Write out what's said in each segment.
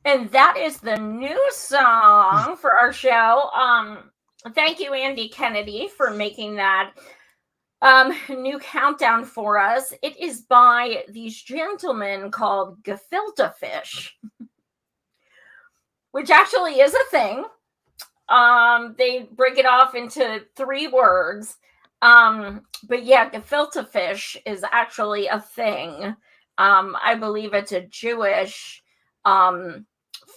And that is the new song for our show. Thank you, Andy Kennedy, for making that new countdown for us. It is by these gentlemen called gefilte fish, which actually is a thing. They break it off into 3 words. But yeah, gefilte fish is actually a thing. I believe it's a Jewish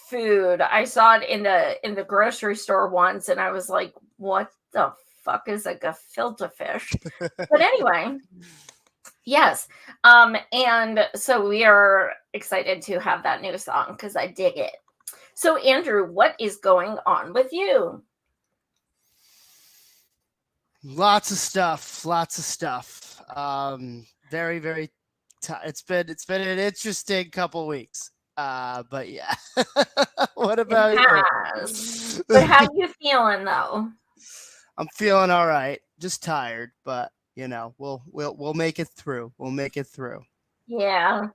food. I saw it in the grocery store once, and I was like, "What the fuck is a gefilte fish?" But anyway, yes. And so we are excited to have that new song because I dig it. So, Andrew, what is going on with you? Lots of stuff. Lots of stuff. Very, very. It's been an interesting couple weeks. But yeah. What It about you? has. But how you feeling though? I'm feeling all right. Just tired, but we'll make it through. We'll make it through. Yeah.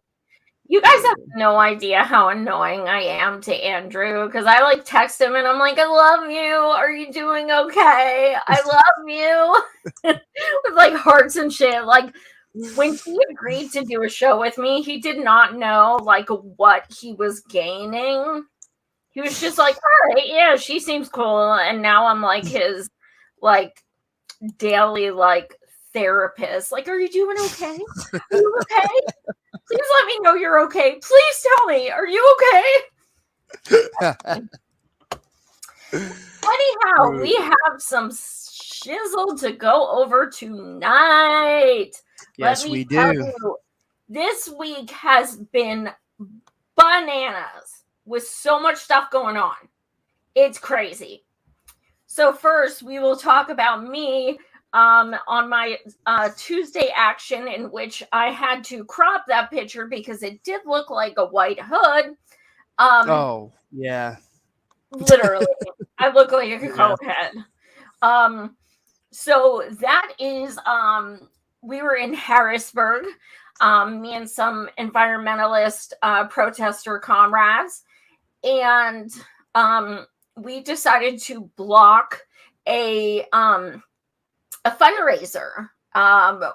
You guys have no idea how annoying I am to Andrew because I like text him and I'm like, I love you. Are you doing okay? I love you. With like hearts and shit. Like when he agreed to do a show with me, he did not know like what he was gaining. He was just like, all right, yeah, she seems cool. And now I'm like his like daily like therapist. Like, are you doing okay? Are you okay? Please let me know you're okay. Please tell me, are you okay? Anyhow, we have some shizzle to go over tonight. Let Yes, me we tell do. you, this week has been bananas with so much stuff going on. It's crazy. So first, we will talk about me on my Tuesday action in which I had to crop that picture because it did look like a white hood. Um, Oh, yeah. Literally, I look like a Yeah. cokehead. Um, so that is we were in Harrisburg, me and some environmentalist protester comrades, and we decided to block a um, a fundraiser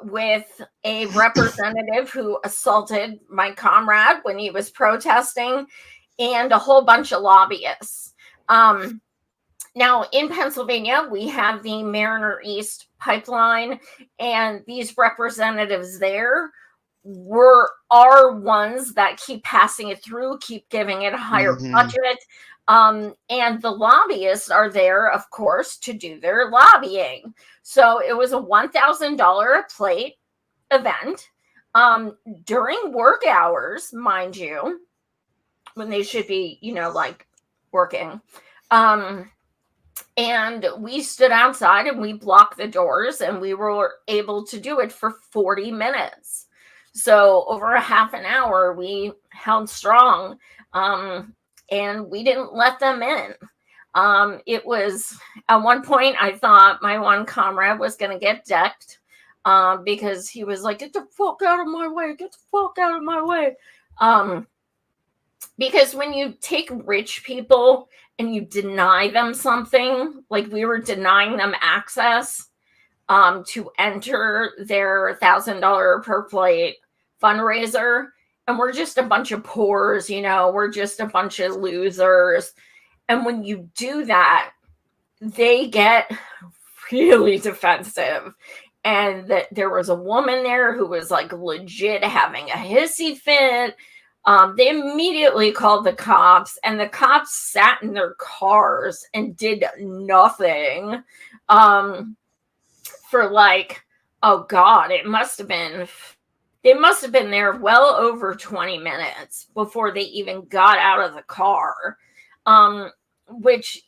with a representative who assaulted my comrade when he was protesting, and a whole bunch of lobbyists. Um, Now, in Pennsylvania, we have the Mariner East pipeline, and these representatives there are ones that keep passing it through, keep giving it a higher Hmm. budget. And the lobbyists are there, of course, to do their lobbying. So it was a $1,000 a plate event during work hours, mind you, when they should be, like working. Um, and we stood outside and we blocked the doors and we were able to do it for 40 minutes. So over a half an hour, we held strong, and we didn't let them in. It was at one point I thought my one comrade was going to get decked, because he was like, get the fuck out of my way, get the fuck out of my way. Um, because when you take rich people and you deny them something, like we were denying them access to enter their $1,000 per plate fundraiser, and we're just a bunch of poors, we're just a bunch of losers. And when you do that, they get really defensive. And that there was a woman there who was like legit having a hissy fit. They immediately called the cops, and the cops sat in their cars and did nothing for like, oh God, they must have been there well over 20 minutes before they even got out of the car. Which,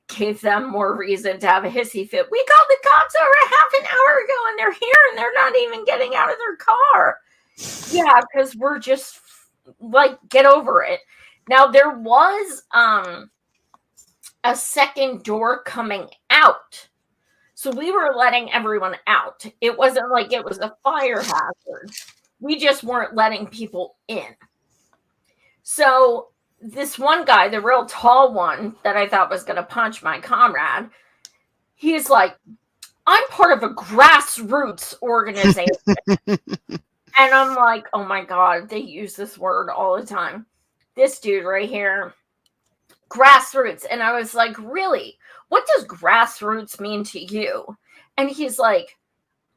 gave them more reason to have a hissy fit. We called the cops over a half an hour ago and they're here and they're not even getting out of their car. Yeah, because we're just like, get over it. Now there was a second door coming out. So we were letting everyone out. It wasn't like it was a fire hazard. We just weren't letting people in. So this one guy, the real tall one that I thought was going to punch my comrade, he's like, I'm part of a grassroots organization. And I'm like, oh my God, they use this word all the time. This dude right here, grassroots. And I was like, really? What does grassroots mean to you? And he's like,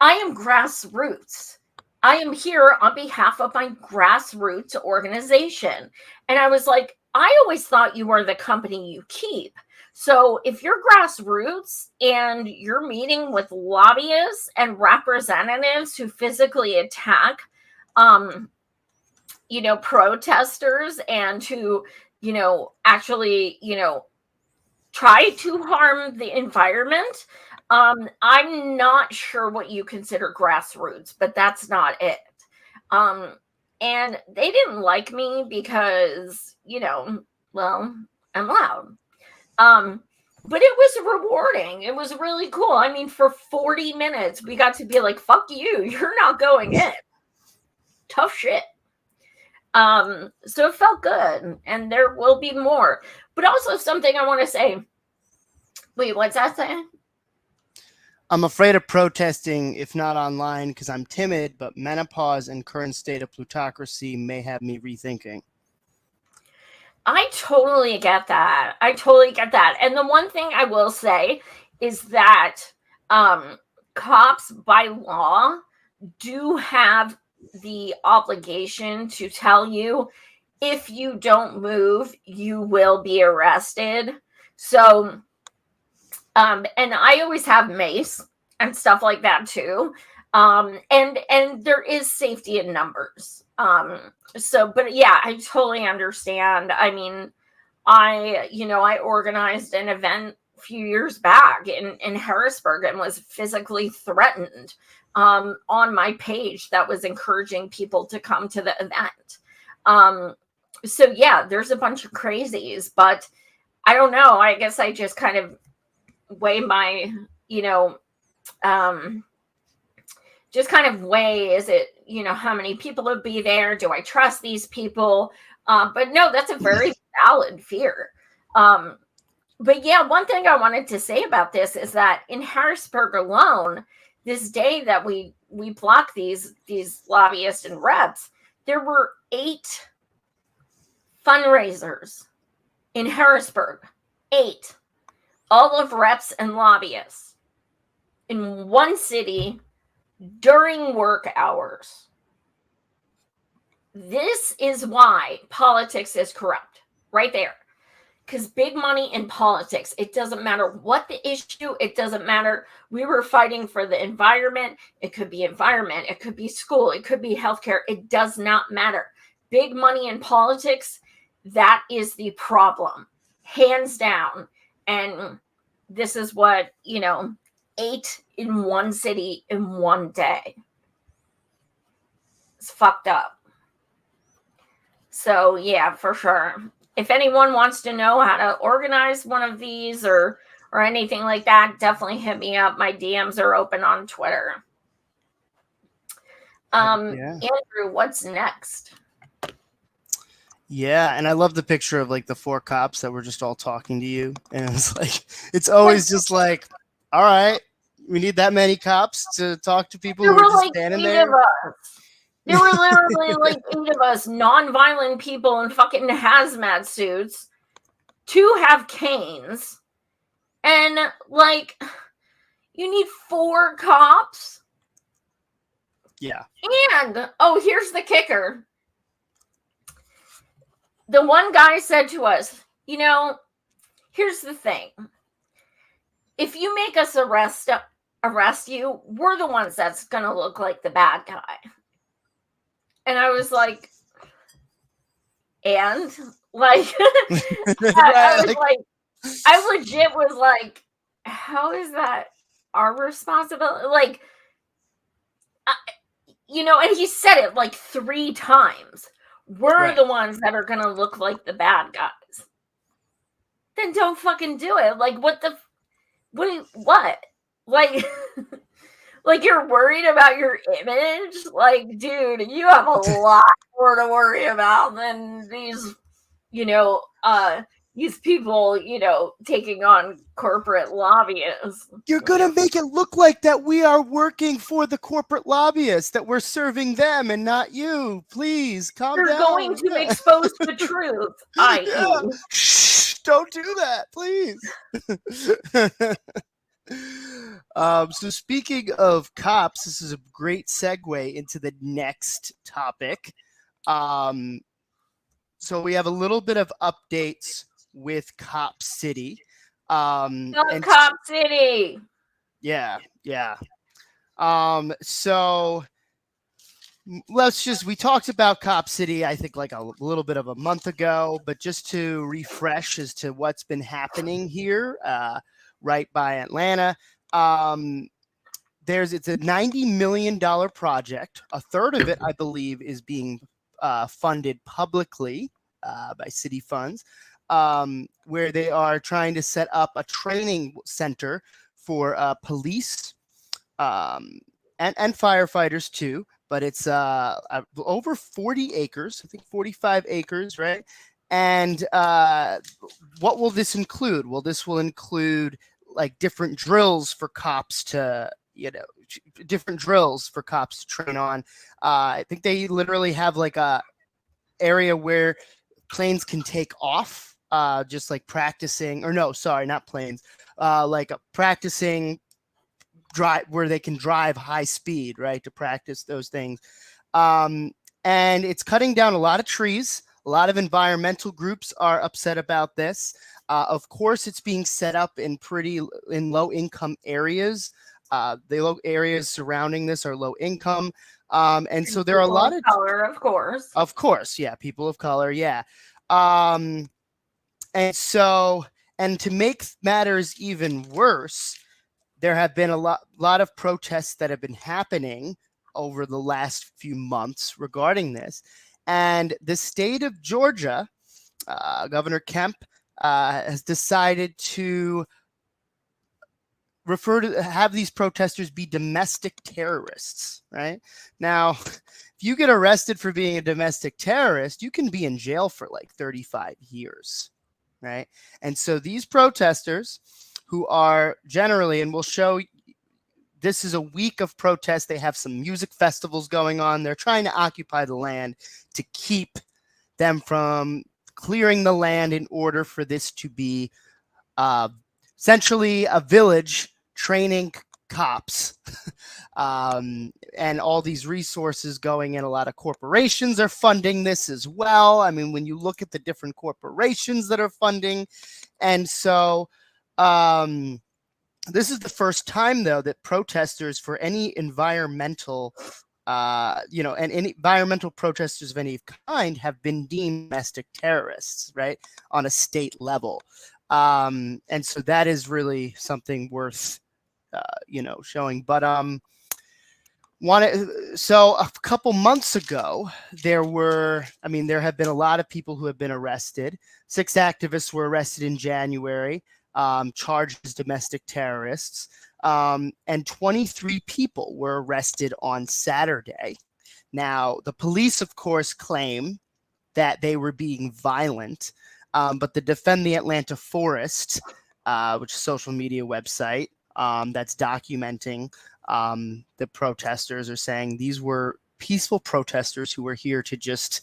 I am grassroots. I am here on behalf of my grassroots organization. And I was like, I always thought you were the company you keep. So if you're grassroots and you're meeting with lobbyists and representatives who physically attack, protesters and who, actually, try to harm the environment, I'm not sure what you consider grassroots, but that's not it. And they didn't like me because, well, I'm loud. But it was rewarding. It was really cool. I mean, for 40 minutes, we got to be like, fuck you, you're not going in. Tough shit. So it felt good, and there will be more. But also something I want to say. Wait, what's that saying? I'm afraid of protesting if not online because I'm timid, but menopause and current state of plutocracy may have me rethinking. I totally get that. And the one thing I will say is that cops by law do have the obligation to tell you if you don't move, you will be arrested. So, and I always have mace and stuff like that too. And there is safety in numbers. But yeah, I totally understand. I mean, I organized an event a few years back in Harrisburg and was physically threatened on my page that was encouraging people to come to the event. So yeah, there's a bunch of crazies, but I don't know. I guess I just kind of weigh my, just kind of weigh, is it, how many people would be there? Do I trust these people? But no, that's a very valid fear. But yeah, one thing I wanted to say about this is that in Harrisburg alone, this day that we blocked these lobbyists and reps, there were 8 fundraisers in Harrisburg. 8. All of reps and lobbyists in one city during work hours. This is why politics is corrupt, right there. Because big money in politics, it doesn't matter what the issue, it doesn't matter. We were fighting for the environment. It could be environment, it could be school, it could be healthcare. It does not matter. Big money in politics, that is the problem, hands down. And this is what, 8 in one city in one day. It's fucked up. So yeah, for sure. If anyone wants to know how to organize one of these or anything like that, definitely hit me up. My DMs are open on Twitter. Andrew, what's next? Yeah, and I love the picture of like the 4 cops that were just all talking to you. And it was like, it's always just like, all right, we need that many cops to talk to people who are just like standing there. There were literally like 8 of us, non-violent people in fucking hazmat suits, 2 have canes, and like, you need 4 cops? Yeah. And, here's the kicker. The one guy said to us, here's the thing. If you make us arrest you, we're the ones that's going to look like the bad guy. And I was like, and? Like, I legit was like, how is that our responsibility? Like, and he said it like 3 times. We're the ones that are going to look like the bad guys. Then don't fucking do it. Like, what? Like, like you're worried about your image? Like, dude, you have a lot more to worry about than these these people, taking on corporate lobbyists. You're going to make it look like that we are working for the corporate lobbyists, that we're serving them and not you. Please calm You're down. going to expose the truth, i.e. Shh, don't do that, please. So speaking of cops, this is a great segue into the next topic. So we have a little bit of updates with Cop City. Cop City. Yeah. So we talked about Cop City, I think like a little bit of a month ago, but just to refresh as to what's been happening here, right by Atlanta. It's a $90 million project. A third of it, I believe, is being funded publicly by city funds, where they are trying to set up a training center for police and firefighters too. But it's over 40 acres, I think 45 acres, right? And what will this include? Well, this will include like different drills for cops to, different drills for cops to train on. I think they literally have like a area where planes can take off, just like practicing, or no, sorry, not planes, like practicing drive where they can drive high speed, right, to practice those things. And it's cutting down a lot of trees. A lot of environmental groups are upset about this. Of course, it's being set up in low income areas. The low areas surrounding this are low income. And so there are a lot of color, of course. Yeah, people of color, yeah. And to make matters even worse, there have been a lot of protests that have been happening over the last few months regarding this. And the state of Georgia, Governor Kemp, has decided to have these protesters be domestic terrorists, right? Now, if you get arrested for being a domestic terrorist, you can be in jail for like 35 years, right? And so these protesters, who are generally, and we'll show, this is a week of protests. They have some music festivals going on. They're trying to occupy the land to keep them from clearing the land in order for this to be essentially a village training cops. And all these resources going in. A lot of corporations are funding this as well. I mean, when you look at the different corporations that are funding. And so this is the first time, though, that protesters for any environmental, and any environmental protesters of any kind have been deemed domestic terrorists, right, on a state level. And so that is really something worth, showing. But so a couple months ago, there have been a lot of people who have been arrested. 6 activists were arrested in January, charged as domestic terrorists, and 23 people were arrested on Saturday. Now, the police, of course, claim that they were being violent, but the Defend the Atlanta Forest, which is a social media website that's documenting the protesters, are saying these were peaceful protesters who were here to just,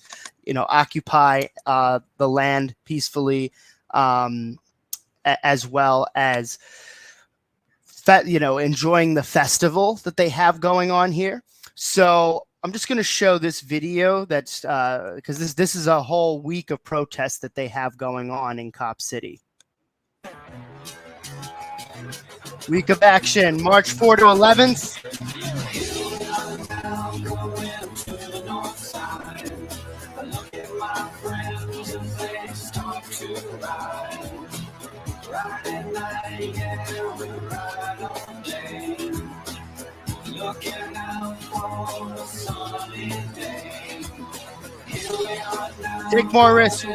occupy the land peacefully, as well as, enjoying the festival that they have going on here. So I'm just going to show this video that's because this is a whole week of protests that they have going on in Cop City. Week of action, March 4 to 11th. Take more risks.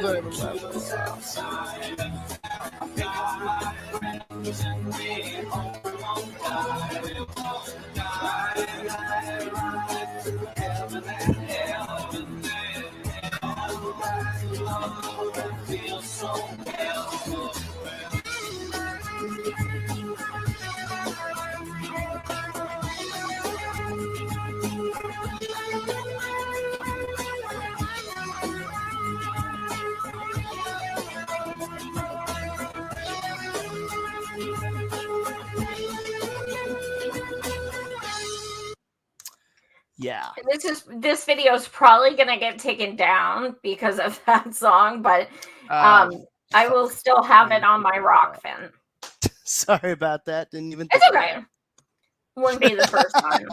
Yeah. This video is probably gonna get taken down because of that song, but I will still have it on my rock fin. Sorry about that. Didn't even think It's of okay. that. Wouldn't be the first time.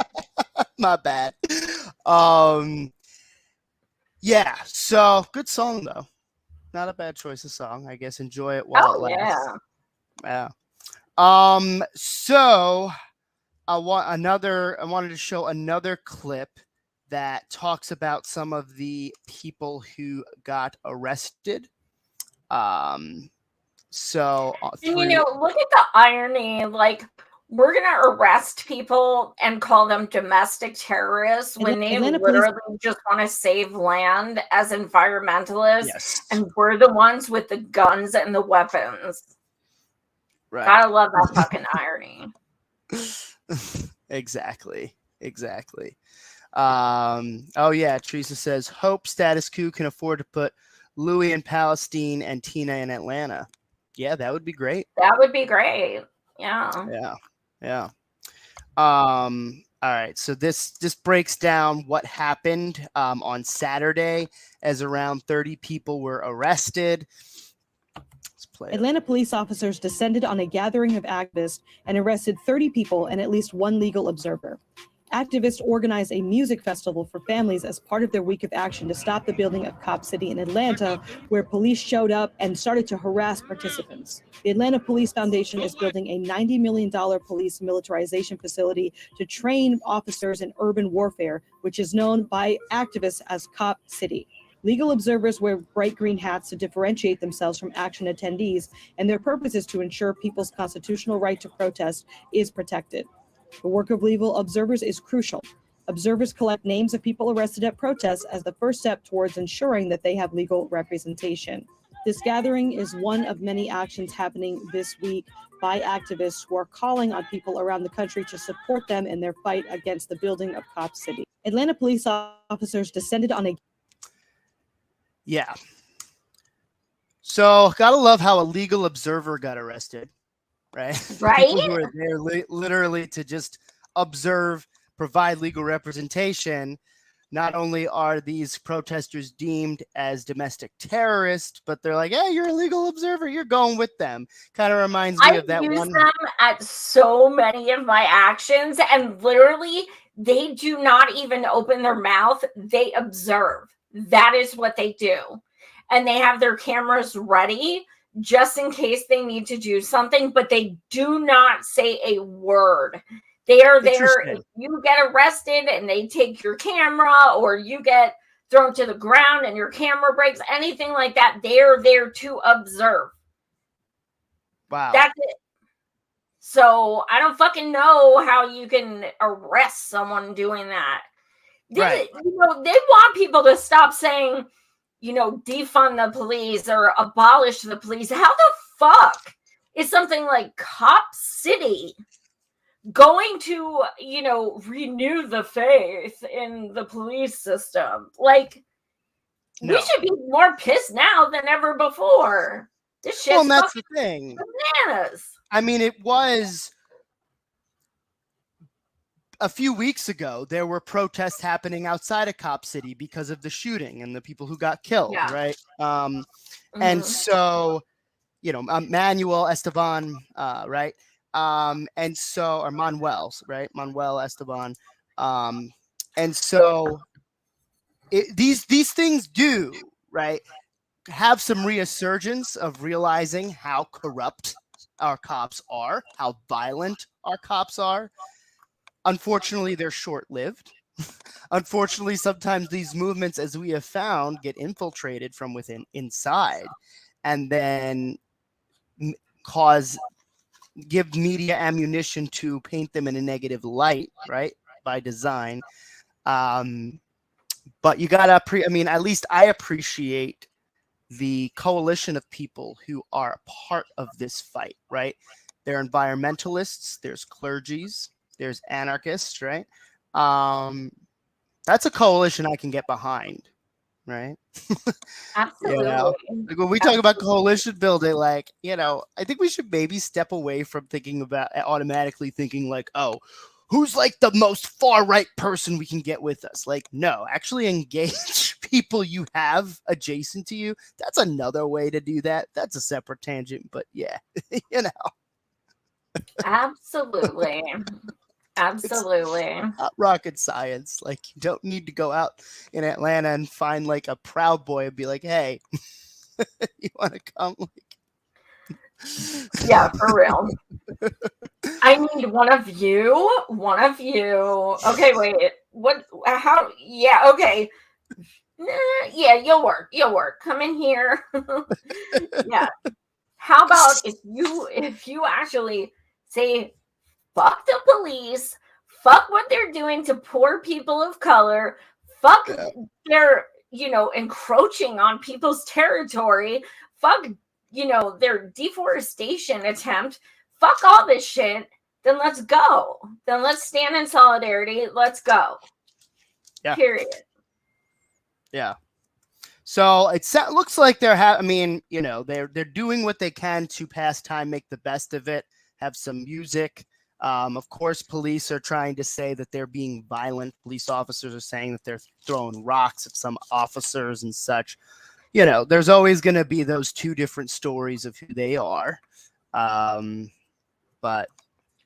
My bad. Yeah, so good song though. Not a bad choice of song. I guess enjoy it while it lasts. Yeah. So I wanted to show another clip that talks about some of the people who got arrested. So And look at the irony. Like, we're gonna arrest people and call them domestic terrorists when they literally just want to save land as environmentalists, yes, and we're the ones with the guns and the weapons. Right. Gotta love that fucking irony. Exactly. Oh yeah, Teresa says, hope status quo can afford to put Louis in Palestine and Tina in Atlanta. Yeah, that would be great. That would be great. Yeah. All right, so this breaks down what happened on Saturday, as around 30 people were arrested. Atlanta police officers descended on a gathering of activists and arrested 30 people and at least one legal observer. Activists organized a music festival for families as part of their week of action to stop the building of Cop City in Atlanta, where police showed up and started to harass participants. The Atlanta Police Foundation is building a $90 million police militarization facility to train officers in urban warfare, which is known by activists as Cop City. Legal observers wear bright green hats to differentiate themselves from action attendees, and their purpose is to ensure people's constitutional right to protest is protected. The work of legal observers is crucial. Observers collect names of people arrested at protests as the first step towards ensuring that they have legal representation. This gathering is one of many actions happening this week by activists who are calling on people around the country to support them in their fight against the building of Cop City. Atlanta police officers descended on a... Yeah. So, gotta love how a legal observer got arrested. Right? People who are there literally to just observe, provide legal representation. Not only are these protesters deemed as domestic terrorists, but they're like, hey, you're a legal observer. You're going with them. Kind of reminds me of that one. I use them at so many of my actions, and literally, they do not even open their mouth. They observe. That is what they do. And they have their cameras ready just in case they need to do something, but they do not say a word. They are there. If you get arrested and they take your camera, or you get thrown to the ground and your camera breaks, anything like that, they are there to observe. Wow. That's it. So I don't fucking know how you can arrest someone doing that. They want people to stop saying, defund the police or abolish the police. How the fuck is something like Cop City going to, renew the faith in the police system? Like, we should be more pissed now than ever before. This shit's that's the thing. Bananas. I mean, it was a few weeks ago, there were protests happening outside of Cop City because of the shooting and the people who got killed, right? And so, Manuel Esteban, right? And so, or Manuel's, right? Manuel Esteban. And so, these things do, right, have some resurgence of realizing how corrupt our cops are, how violent our cops are. Unfortunately, they're short-lived. Unfortunately, sometimes these movements, as we have found, get infiltrated from within inside, and then give media ammunition to paint them in a negative light, right? By design. But you gotta at least I appreciate the coalition of people who are a part of this fight, right? There are environmentalists, there's clergies, there's anarchists, right? That's a coalition I can get behind, right? Absolutely. Like when we talk about coalition building, like, I think we should maybe step away from thinking about automatically thinking like, oh, who's like the most far right person we can get with us? Like, no, actually engage people you have adjacent to you. That's another way to do that. That's a separate tangent, but yeah, Absolutely. Absolutely. not rocket science. Like, you don't need to go out in Atlanta and find like a Proud Boy and be like, hey, you want to come? Yeah, for real. I need one of you. Okay, wait. What? How? Yeah, okay. Yeah, you'll work. Come in here. Yeah. How about if you actually say, fuck the police, fuck what they're doing to poor people of color, fuck their, encroaching on people's territory, fuck, their deforestation attempt, fuck all this shit, then let's go. Then let's stand in solidarity. Let's go. Yeah. Period. Yeah. So it looks like they're doing what they can to pass time, make the best of it, have some music. Of course, police are trying to say that they're being violent. Police officers are saying that they're throwing rocks at some officers and such. There's always going to be those two different stories of who they are. But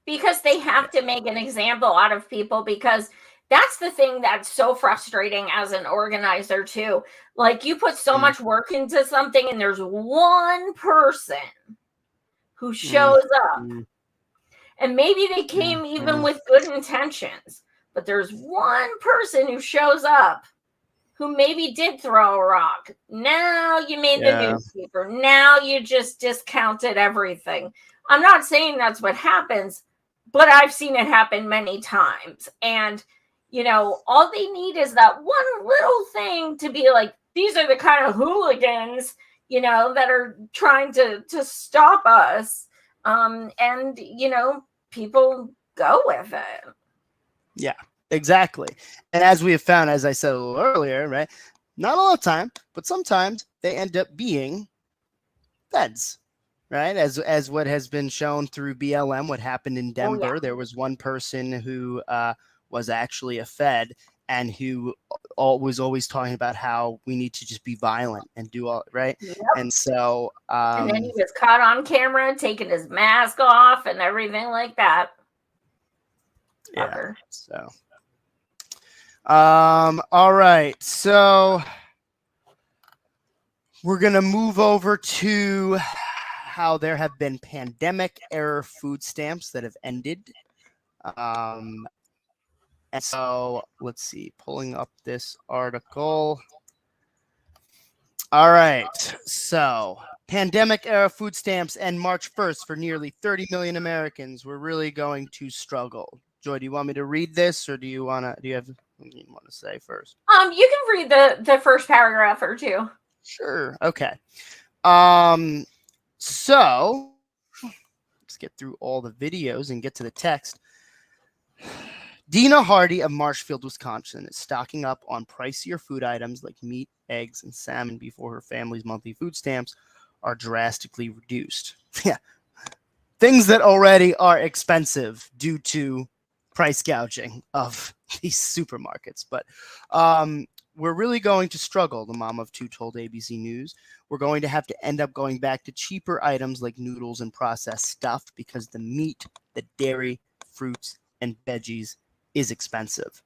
because they have to make an example out of people, because that's the thing that's so frustrating as an organizer too. Like, you put so much work into something and there's one person who shows up, and maybe they came even with good intentions, but there's one person who shows up who maybe did throw a rock. Now you made the newspaper. Now you just discounted everything. I'm not saying that's what happens, but I've seen it happen many times. And all they need is that one little thing to be like, these are the kind of hooligans, that are trying to stop us. And people go with it. Yeah, exactly. And as we have found, as I said a little earlier, right? Not all the time, but sometimes they end up being feds, right? As what has been shown through BLM, what happened in Denver. There was one person who was actually a Fed and who was always talking about how we need to just be violent and do all right. Yep. And so and then he was caught on camera taking his mask off and everything like that. Yeah. So all right. So we're gonna move over to how there have been pandemic era food stamps that have ended. And so let's see, pulling up this article. All right. So pandemic era food stamps end March 1st for nearly 30 million Americans. We're really going to struggle. Joy, do you want me to read this, or do you have something you want to say first? You can read the first paragraph or two. Sure. Okay. So let's get through all the videos and get to the text. Dina Hardy of Marshfield, Wisconsin, is stocking up on pricier food items like meat, eggs, and salmon before her family's monthly food stamps are drastically reduced. Yeah, things that already are expensive due to price gouging of these supermarkets. But we're really going to struggle, the mom of two told ABC News. We're going to have to end up going back to cheaper items like noodles and processed stuff because the meat, the dairy, fruits, and veggies is expensive.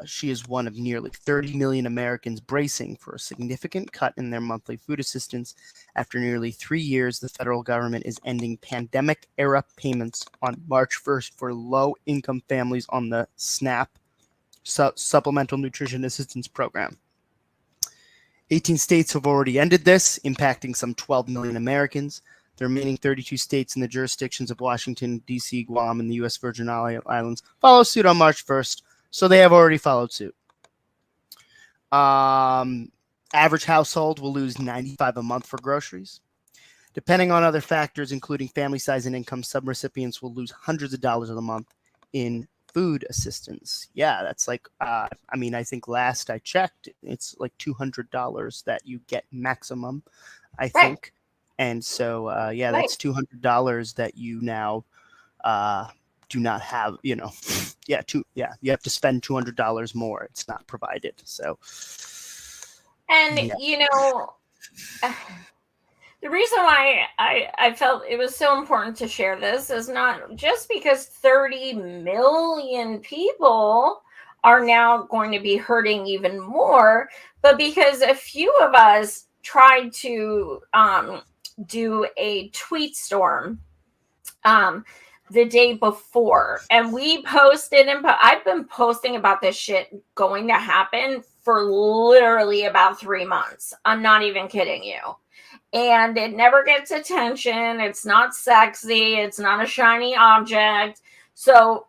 She is one of nearly 30 million Americans bracing for a significant cut in their monthly food assistance. After nearly 3 years, the federal government is ending pandemic-era payments on March 1st for low-income families on the SNAP, Supplemental Nutrition Assistance Program. 18 states have already ended this, impacting some 12 million Americans. The remaining 32 states in the jurisdictions of Washington, D.C., Guam, and the U.S. Virgin Islands follow suit on March 1st, so they have already followed suit. Average household will lose $95 a month for groceries. Depending on other factors, including family size and income, some recipients will lose hundreds of dollars a month in food assistance. Yeah, that's like, I think last I checked, it's like $200 that you get maximum, I think. And so, that's $200 that you now do not have, you have to spend $200 more. It's not provided. So, and the reason why I felt it was so important to share this is not just because 30 million people are now going to be hurting even more, but because a few of us tried to do a tweet storm the day before, and we posted, and I've been posting about this shit going to happen for literally about 3 months. I'm not even kidding you. And it never gets attention. It's not sexy. It's not a shiny object. So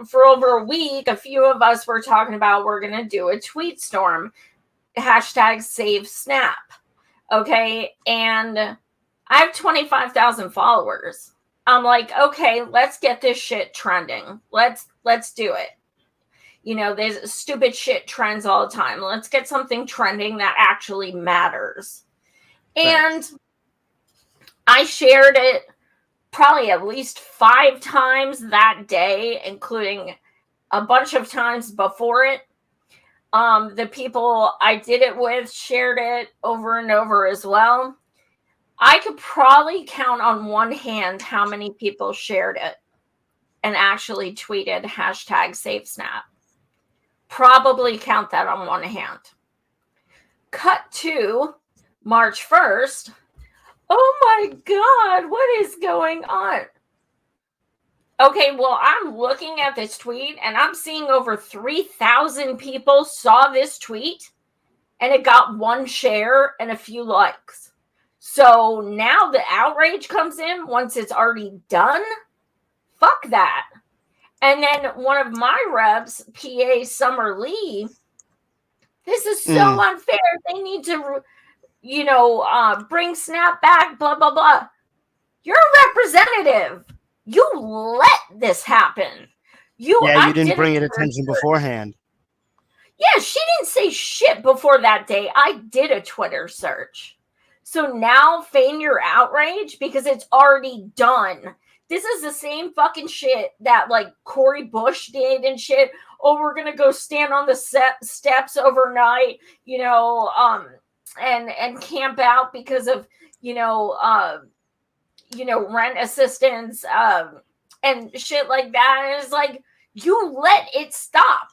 for over a week, a few of us were talking about we're going to do a tweet storm. #SaveSnap. Okay. And I have 25,000 followers. I'm like, okay, let's get this shit trending. Let's do it. There's stupid shit trends all the time. Let's get something trending that actually matters. And I shared it probably at least 5 times that day, including a bunch of times before it. The people I did it with shared it over and over as well. I could probably count on one hand how many people shared it and actually tweeted #SaveSnap. Probably count that on one hand. Cut to March 1st. Oh my God, what is going on? Okay, well, I'm looking at this tweet and I'm seeing over 3,000 people saw this tweet and it got 1 share and a few likes. So now the outrage comes in once it's already done. Fuck that. And then one of my reps, PA Summer Lee, this is so unfair. They need to bring Snap back, blah, blah, blah. You're a representative. You let this happen. You didn't bring it attention beforehand. Yeah, she didn't say shit before that day. I did a Twitter search. So now feign your outrage because it's already done. This is the same fucking shit that like Cory Bush did and shit. Oh, we're going to go stand on the steps overnight, and camp out because of rent assistance and shit like that. And it's like, you let it stop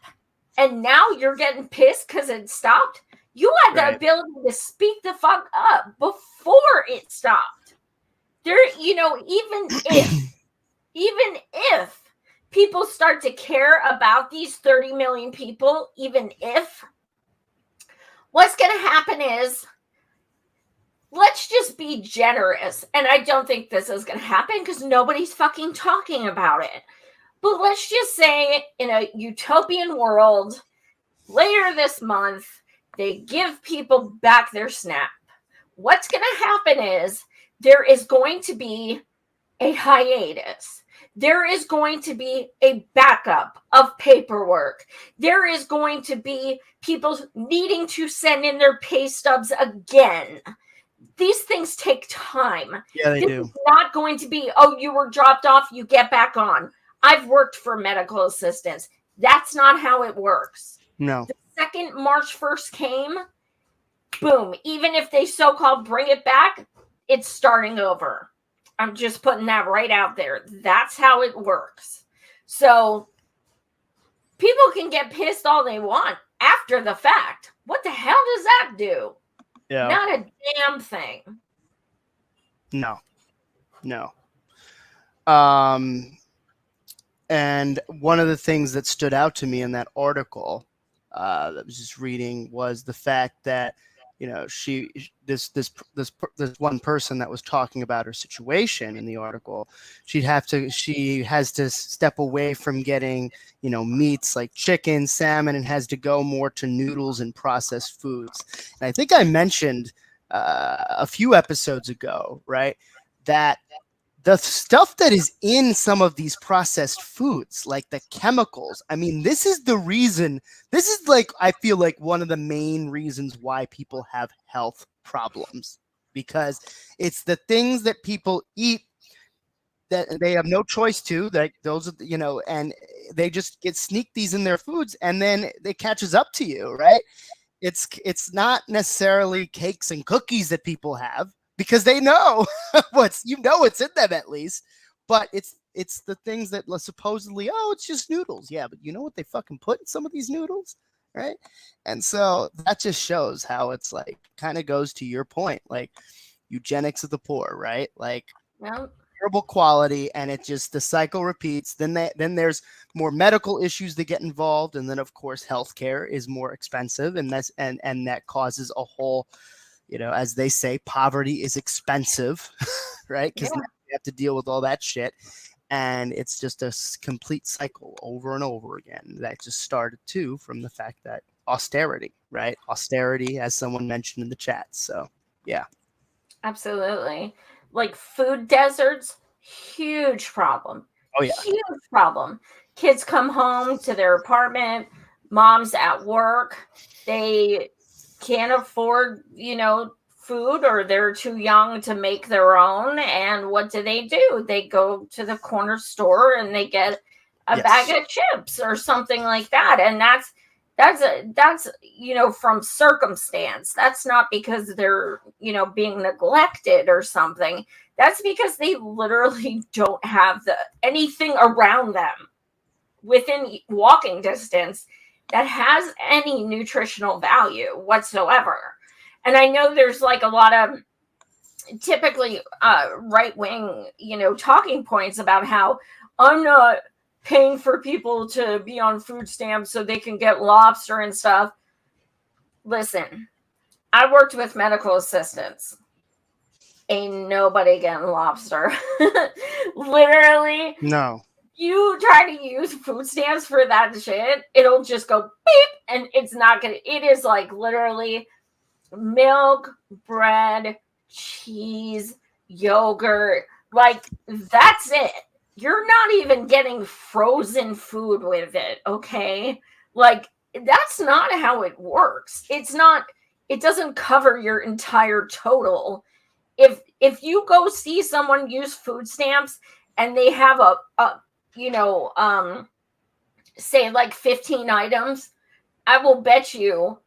and now you're getting pissed because it stopped. You had the ability to speak the fuck up before it stopped. Even if people start to care about these 30 million people, even if, what's going to happen is, let's just be generous. And I don't think this is going to happen because nobody's fucking talking about it. But let's just say in a utopian world, later this month, they give people back their SNAP. What's going to happen is there is going to be a hiatus. There is going to be a backup of paperwork. There is going to be people needing to send in their pay stubs again. These things take time. Yeah, they do. It's not going to be, oh, you were dropped off, you get back on. I've worked for medical assistants. That's not how it works. No. The second March 1st came, boom, even if they so-called bring it back, it's starting over. I'm just putting that right out there. That's how it works. So people can get pissed all they want after the fact. What the hell does that do? Yeah. Not a damn thing. No. And one of the things that stood out to me in that article that I was just reading was the fact that, this one person that was talking about her situation in the article, she has to step away from getting, meats like chicken, salmon, and has to go more to noodles and processed foods. And I think I mentioned a few episodes ago, right, that the stuff that is in some of these processed foods, like the chemicals, I mean, this is like, I feel like one of the main reasons why people have health problems, because it's the things that people eat that they have no choice to, like those are, and they just sneak these in their foods, and then it catches up to you, right? It's not necessarily cakes and cookies that people have, because they know what's in them at least, but it's the things that supposedly, it's just noodles. Yeah, but you know what they fucking put in some of these noodles, right? And so that just shows how it's like, kind of goes to your point, like eugenics of the poor, right? Like, terrible quality, and the cycle repeats. Then there's more medical issues that get involved, and then of course healthcare is more expensive, and that causes a whole, as they say, poverty is expensive, right? Because you have to deal with all that shit. And it's just a complete cycle over and over again. That just started too from the fact that austerity, right? Austerity, as someone mentioned in the chat. So, yeah. Absolutely. Like food deserts, huge problem. Oh, yeah. Huge problem. Kids come home to their apartment, mom's at work, they can't afford, food, or they're too young to make their own. And what do? They go to the corner store and they get a bag of chips or something like that. And that's from circumstance. That's not because they're, being neglected or something. That's because they literally don't have anything around them within walking distance that has any nutritional value whatsoever. And I know there's like a lot of typically right-wing, talking points about how I'm not paying for people to be on food stamps so they can get lobster and stuff. Listen, I worked with medical assistants. Ain't nobody getting lobster. Literally. No. You try to use food stamps for that shit, it'll just go beep, and it's not gonna. It is like literally milk, bread, cheese, yogurt. Like, that's it. You're not even getting frozen food with it, okay? Like, that's not how it works. It doesn't cover your entire total. If you go see someone use food stamps and they have say like 15 items, I will bet you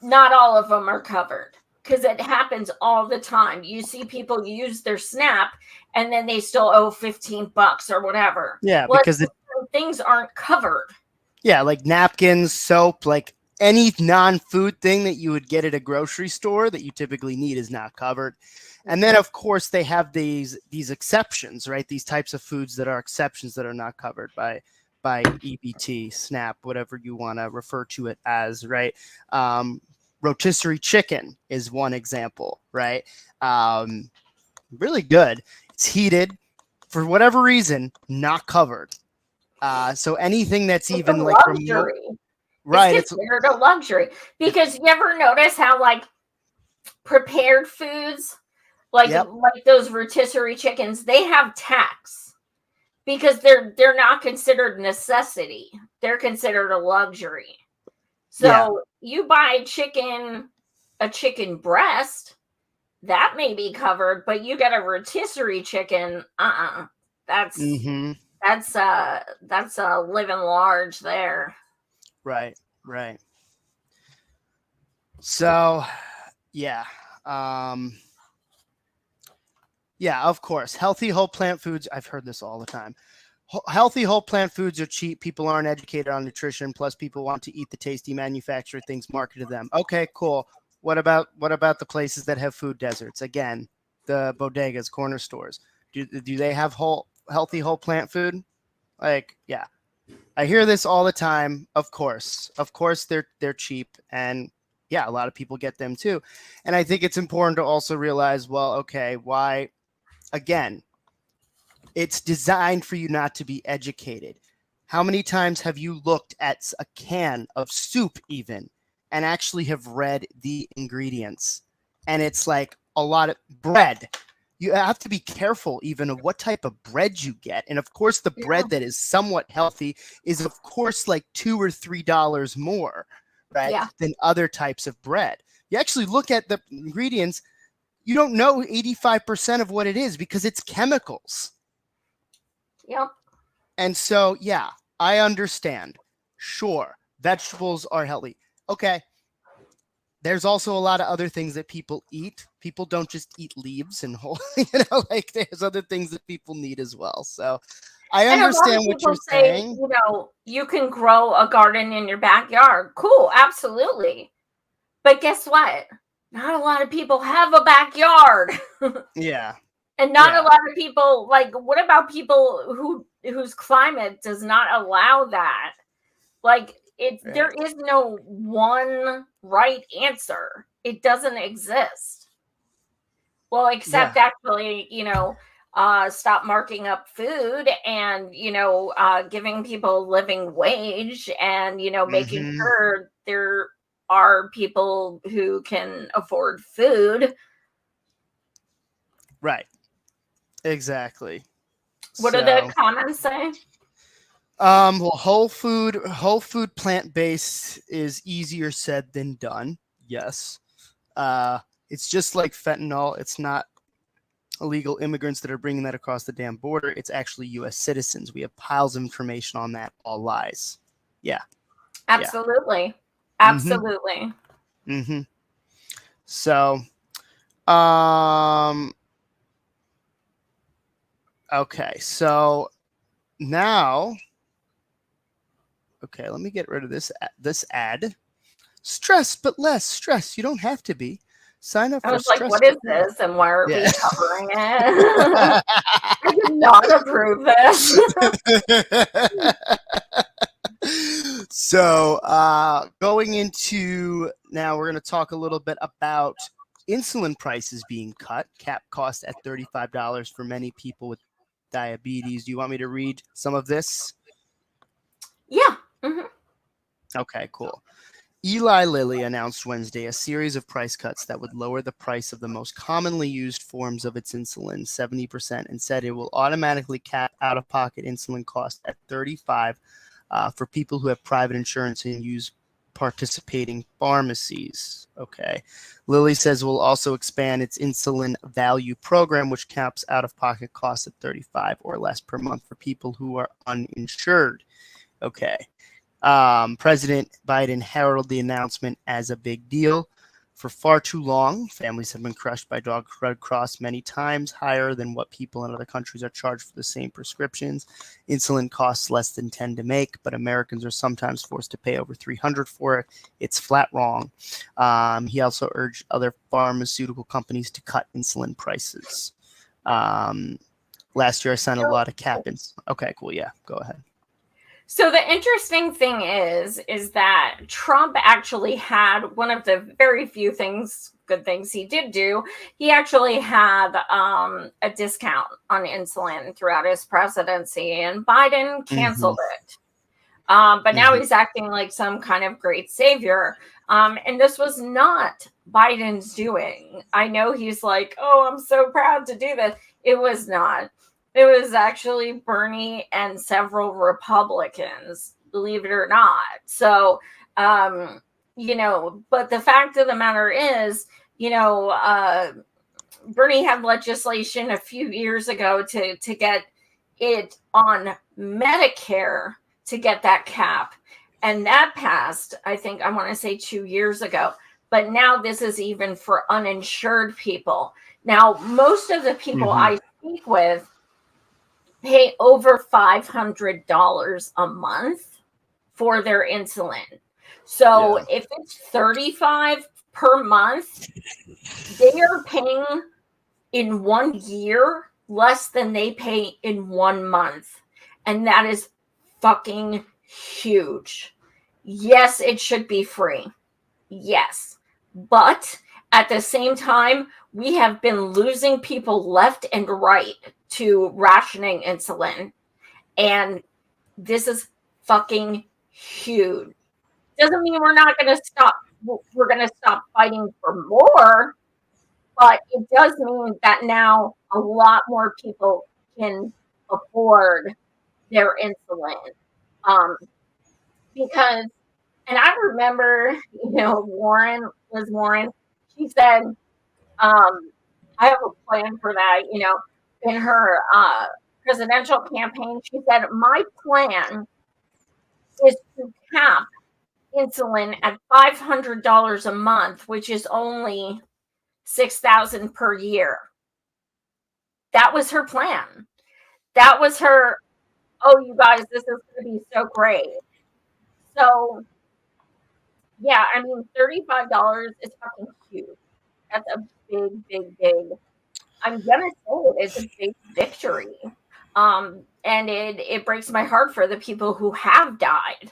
not all of them are covered, because it happens all the time. You see people use their SNAP and then they still owe $15 or whatever. Yeah, because things aren't covered. Yeah, like napkins, soap, like any non-food thing that you would get at a grocery store that you typically need is not covered. And then, of course, they have these exceptions, right? These types of foods that are exceptions that are not covered by EBT, SNAP, whatever you want to refer to it as, right? Rotisserie chicken is one example, right? Really good. It's heated. For whatever reason, not covered. So anything that's it's even like remote, right? It's considered a luxury, because you ever notice how like prepared foods, like those rotisserie chickens, they have tax because they're not considered necessity. They're considered a luxury. So you buy a chicken breast, that may be covered, but you get a rotisserie chicken, that's living large there. Right. So, of course, healthy whole plant foods. I've heard this all the time. Healthy whole plant foods are cheap. People aren't educated on nutrition. Plus, people want to eat the tasty manufactured things marketed to them. Okay, cool. What about the places that have food deserts? Again, the bodegas, corner stores. Do they have healthy whole plant food? Like, I hear this all the time. Of course, they're cheap, and yeah, a lot of people get them too. And I think it's important to also realize, well, okay, why, again, it's designed for you not to be educated. How many times have you looked at a can of soup even and actually have read the ingredients? And it's like a lot of bread. You have to be careful even of what type of bread you get. And of course, the bread that is somewhat healthy is of course like $2 or $3 more, right, than other types of bread. You actually look at the ingredients, you don't know 85% of what it is because it's chemicals. Yep. And so, yeah, I understand. Sure, vegetables are healthy. Okay. There's also a lot of other things that people eat. People don't just eat leaves and whole, like there's other things that people need as well. So I understand what you're saying. You can grow a garden in your backyard. Cool, absolutely. But guess what? Not a lot of people have a backyard. Yeah. And not a lot of people, like, what about people whose climate does not allow that? Like, there is no one right answer. It doesn't exist. Well, except actually, stop marking up food and, giving people a living wage and, making sure there are people who can afford food. Right. Exactly. What do the comments say? Well, whole food plant-based is easier said than done. Yes. It's just like fentanyl. It's not illegal immigrants that are bringing that across the damn border. It's actually U.S. citizens. We have piles of information on that. All lies. Yeah. Absolutely. Yeah. Absolutely. Mm-hmm. So, okay. So now, okay, let me get rid of this ad. Stress, but less stress. You don't have to be. Sign up for Stress. I was like, what is this? And why are we covering it? I did not approve this. So going into now, we're going to talk a little bit about insulin prices being cut. Cap cost at $35 for many people with diabetes. Do you want me to read some of this? Yeah. Mm-hmm. Okay, cool. Eli Lilly announced Wednesday a series of price cuts that would lower the price of the most commonly used forms of its insulin 70%, and said it will automatically cap out-of-pocket insulin costs at $35 for people who have private insurance and use participating pharmacies. Okay. Lilly says it will also expand its insulin value program, which caps out-of-pocket costs at $35 or less per month for people who are uninsured. Okay. President Biden heralded the announcement as a big deal. For far too long, families have been crushed by Red Cross many times higher than what people in other countries are charged for the same prescriptions. Insulin costs less than $10 to make, but Americans are sometimes forced to pay over $300 for it. It's flat wrong. He also urged other pharmaceutical companies to cut insulin prices. Last year, I signed a lot of cap ins. Okay, cool. Yeah, go ahead. So the interesting thing is that Trump actually had one of the very few good things he did do. He actually had a discount on insulin throughout his presidency, and Biden canceled it. But now he's acting like some kind of great savior. And this was not Biden's doing. I know he's like, oh, I'm so proud to do this. It was not. It was actually Bernie and several Republicans, believe it or not. So, but the fact of the matter is, Bernie had legislation a few years ago to get it on Medicare to get that cap. And that passed, I want to say 2 years ago. But now this is even for uninsured people. Now, most of the people I speak with pay over $500 a month for their insulin. So if it's $35 per month, they are paying in 1 year less than they pay in 1 month. And that is fucking huge. Yes, it should be free. Yes. But at the same time, we have been losing people left and right to rationing insulin. And this is fucking huge. Doesn't mean we're not going to stop. We're going to stop fighting for more, but it does mean that now a lot more people can afford their insulin. Because, and I remember, Warren, she said, I have a plan for that, in her presidential campaign. She said, my plan is to cap insulin at $500 a month, which is only $6,000 per year. That was her plan. That was her, oh, you guys, this is going to be so great. So, yeah, I mean, $35 is fucking huge. That's a big, I'm going to say it's a big victory. And it breaks my heart for the people who have died.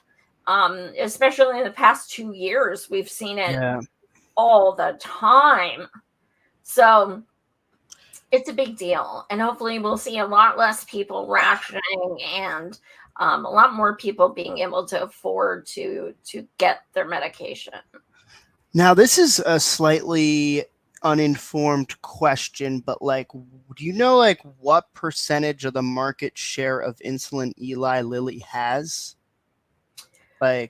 Especially in the past 2 years, we've seen it all the time. So it's a big deal. And hopefully we'll see a lot less people rationing and a lot more people being able to afford to get their medication. Now, this is a slightly uninformed question, but do you know what percentage of the market share of insulin Eli Lilly has? My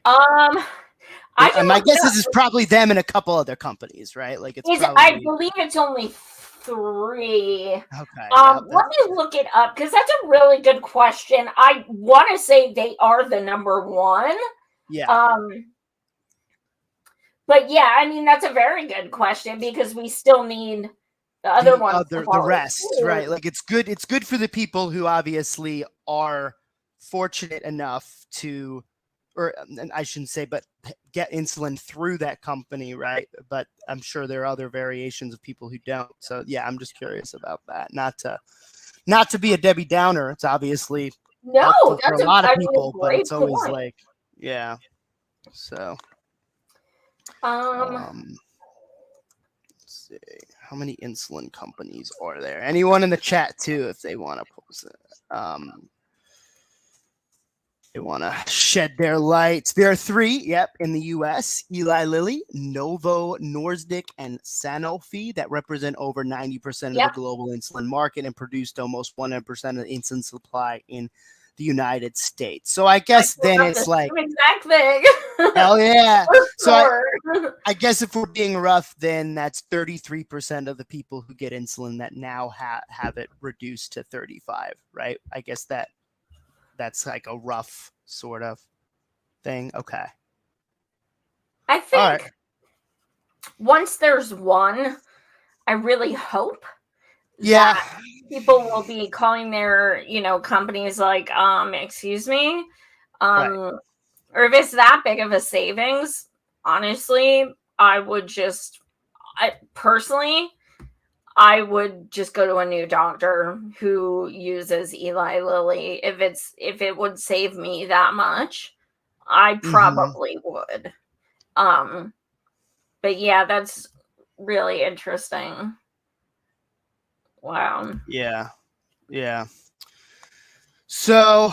guess is probably them and a couple other companies, right? I believe it's only 3. Okay. Let me look it up because that's a really good question. I want to say they are the number 1. Yeah. But yeah, I mean that's a very good question because we still need the other ones. The rest, right? It's good. It's good for the people who obviously are fortunate enough to, or I shouldn't say, but get insulin through that company, right? But I'm sure there are other variations of people who don't. So yeah, I'm just curious about that. Not to be a Debbie Downer. It's obviously helpful for a lot of people, but it's always yeah. So. Let's see. How many insulin companies are there? Anyone in the chat too, if they want to post it. They want to shed their light. There are 3, in the U.S. Eli Lilly, Novo Nordisk, and Sanofi that represent over 90% of the global insulin market and produced almost 100% of the insulin supply in the United States. So I guess then it's exact thing. Hell yeah. So I guess if we're being rough, then that's 33% of the people who get insulin that now have it reduced to 35, right? I guess that's like a rough sort of thing. Okay. I think once there's one, I really hope that people will be calling their, companies excuse me. Or if it's that big of a savings, honestly, I would just go to a new doctor who uses Eli Lilly. If it would save me that much, I probably would. But yeah, that's really interesting. Wow. Yeah. So,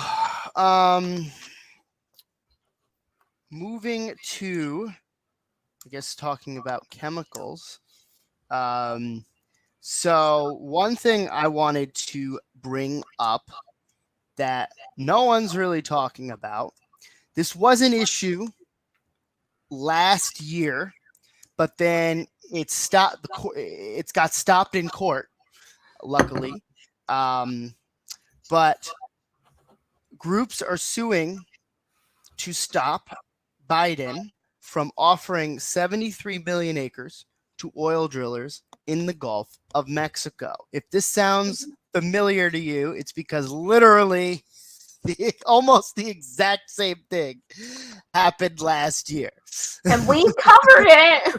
moving to, I guess, talking about chemicals. So one thing I wanted to bring up that no one's really talking about, this was an issue last year, but then it got stopped in court, luckily. But groups are suing to stop Biden from offering 73 million acres to oil drillers in the Gulf of Mexico. If this sounds familiar to you, it's because literally almost the exact same thing happened last year. And we covered it.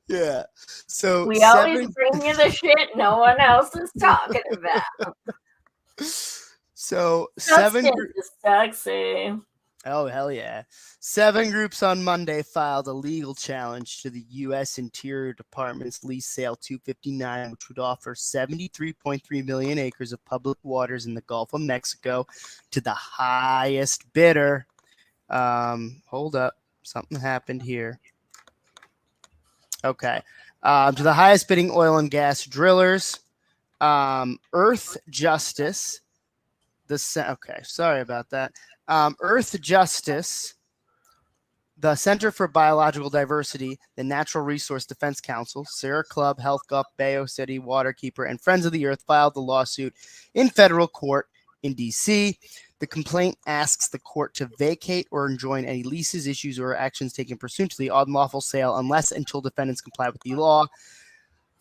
Yeah. So we always bring you the shit no one else is talking about. So Substance is sexy. Oh, hell yeah. 7 groups on Monday filed a legal challenge to the U.S. Interior Department's lease sale 259, which would offer 73.3 million acres of public waters in the Gulf of Mexico to the highest bidder. Hold up. Something happened here. Okay. To the highest bidding oil and gas drillers. Earth Justice. Okay, sorry about that. Earth Justice, the Center for Biological Diversity, the Natural Resource Defense Council, Sierra Club, Health Gulf, Bayo City, Waterkeeper, and Friends of the Earth filed the lawsuit in federal court in D.C. The complaint asks the court to vacate or enjoin any leases, issues, or actions taken pursuant to the unlawful sale unless until defendants comply with the law.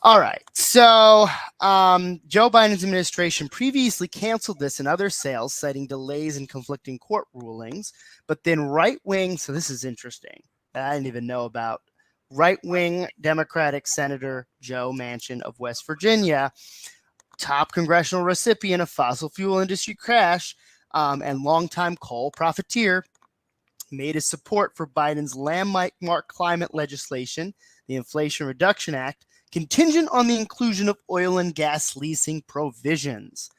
All right. So Joe Biden's administration previously canceled this and other sales, citing delays and conflicting court rulings. But then right-wing, so this is interesting, that I didn't even know about, right-wing Democratic Senator Joe Manchin of West Virginia, top congressional recipient of fossil fuel industry crash and longtime coal profiteer, made his support for Biden's landmark climate legislation, the Inflation Reduction Act, contingent on the inclusion of oil and gas leasing provisions.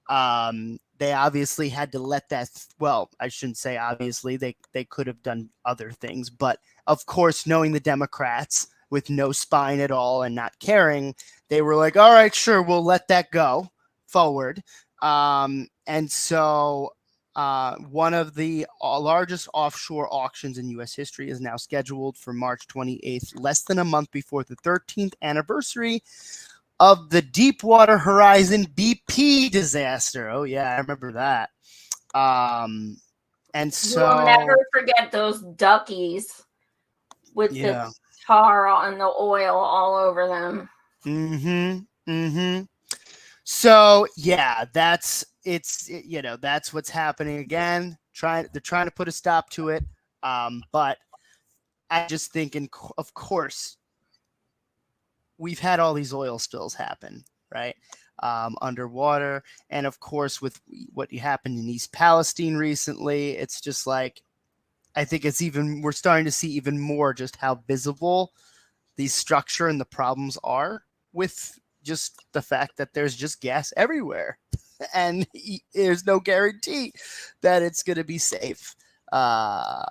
They obviously had to let that, well, I shouldn't say obviously, they could have done other things, but of course, knowing the Democrats with no spine at all and not caring, they were like, all right, sure, we'll let that go forward. And so one of the largest offshore auctions in U.S. history is now scheduled for March 28th, less than a month before the 13th anniversary of the Deepwater Horizon BP disaster. Oh, yeah, I remember that. And so You'll never forget those duckies with the tar and the oil all over them. So yeah, that's what's happening again. They're trying to put a stop to it. But I just think, of course, we've had all these oil spills happen, right? Underwater. And of course, with what happened in East Palestine recently, it's just like, I think we're starting to see even more just how visible the structure and the problems are with just the fact that there's just gas everywhere and there's no guarantee that it's going to be safe. And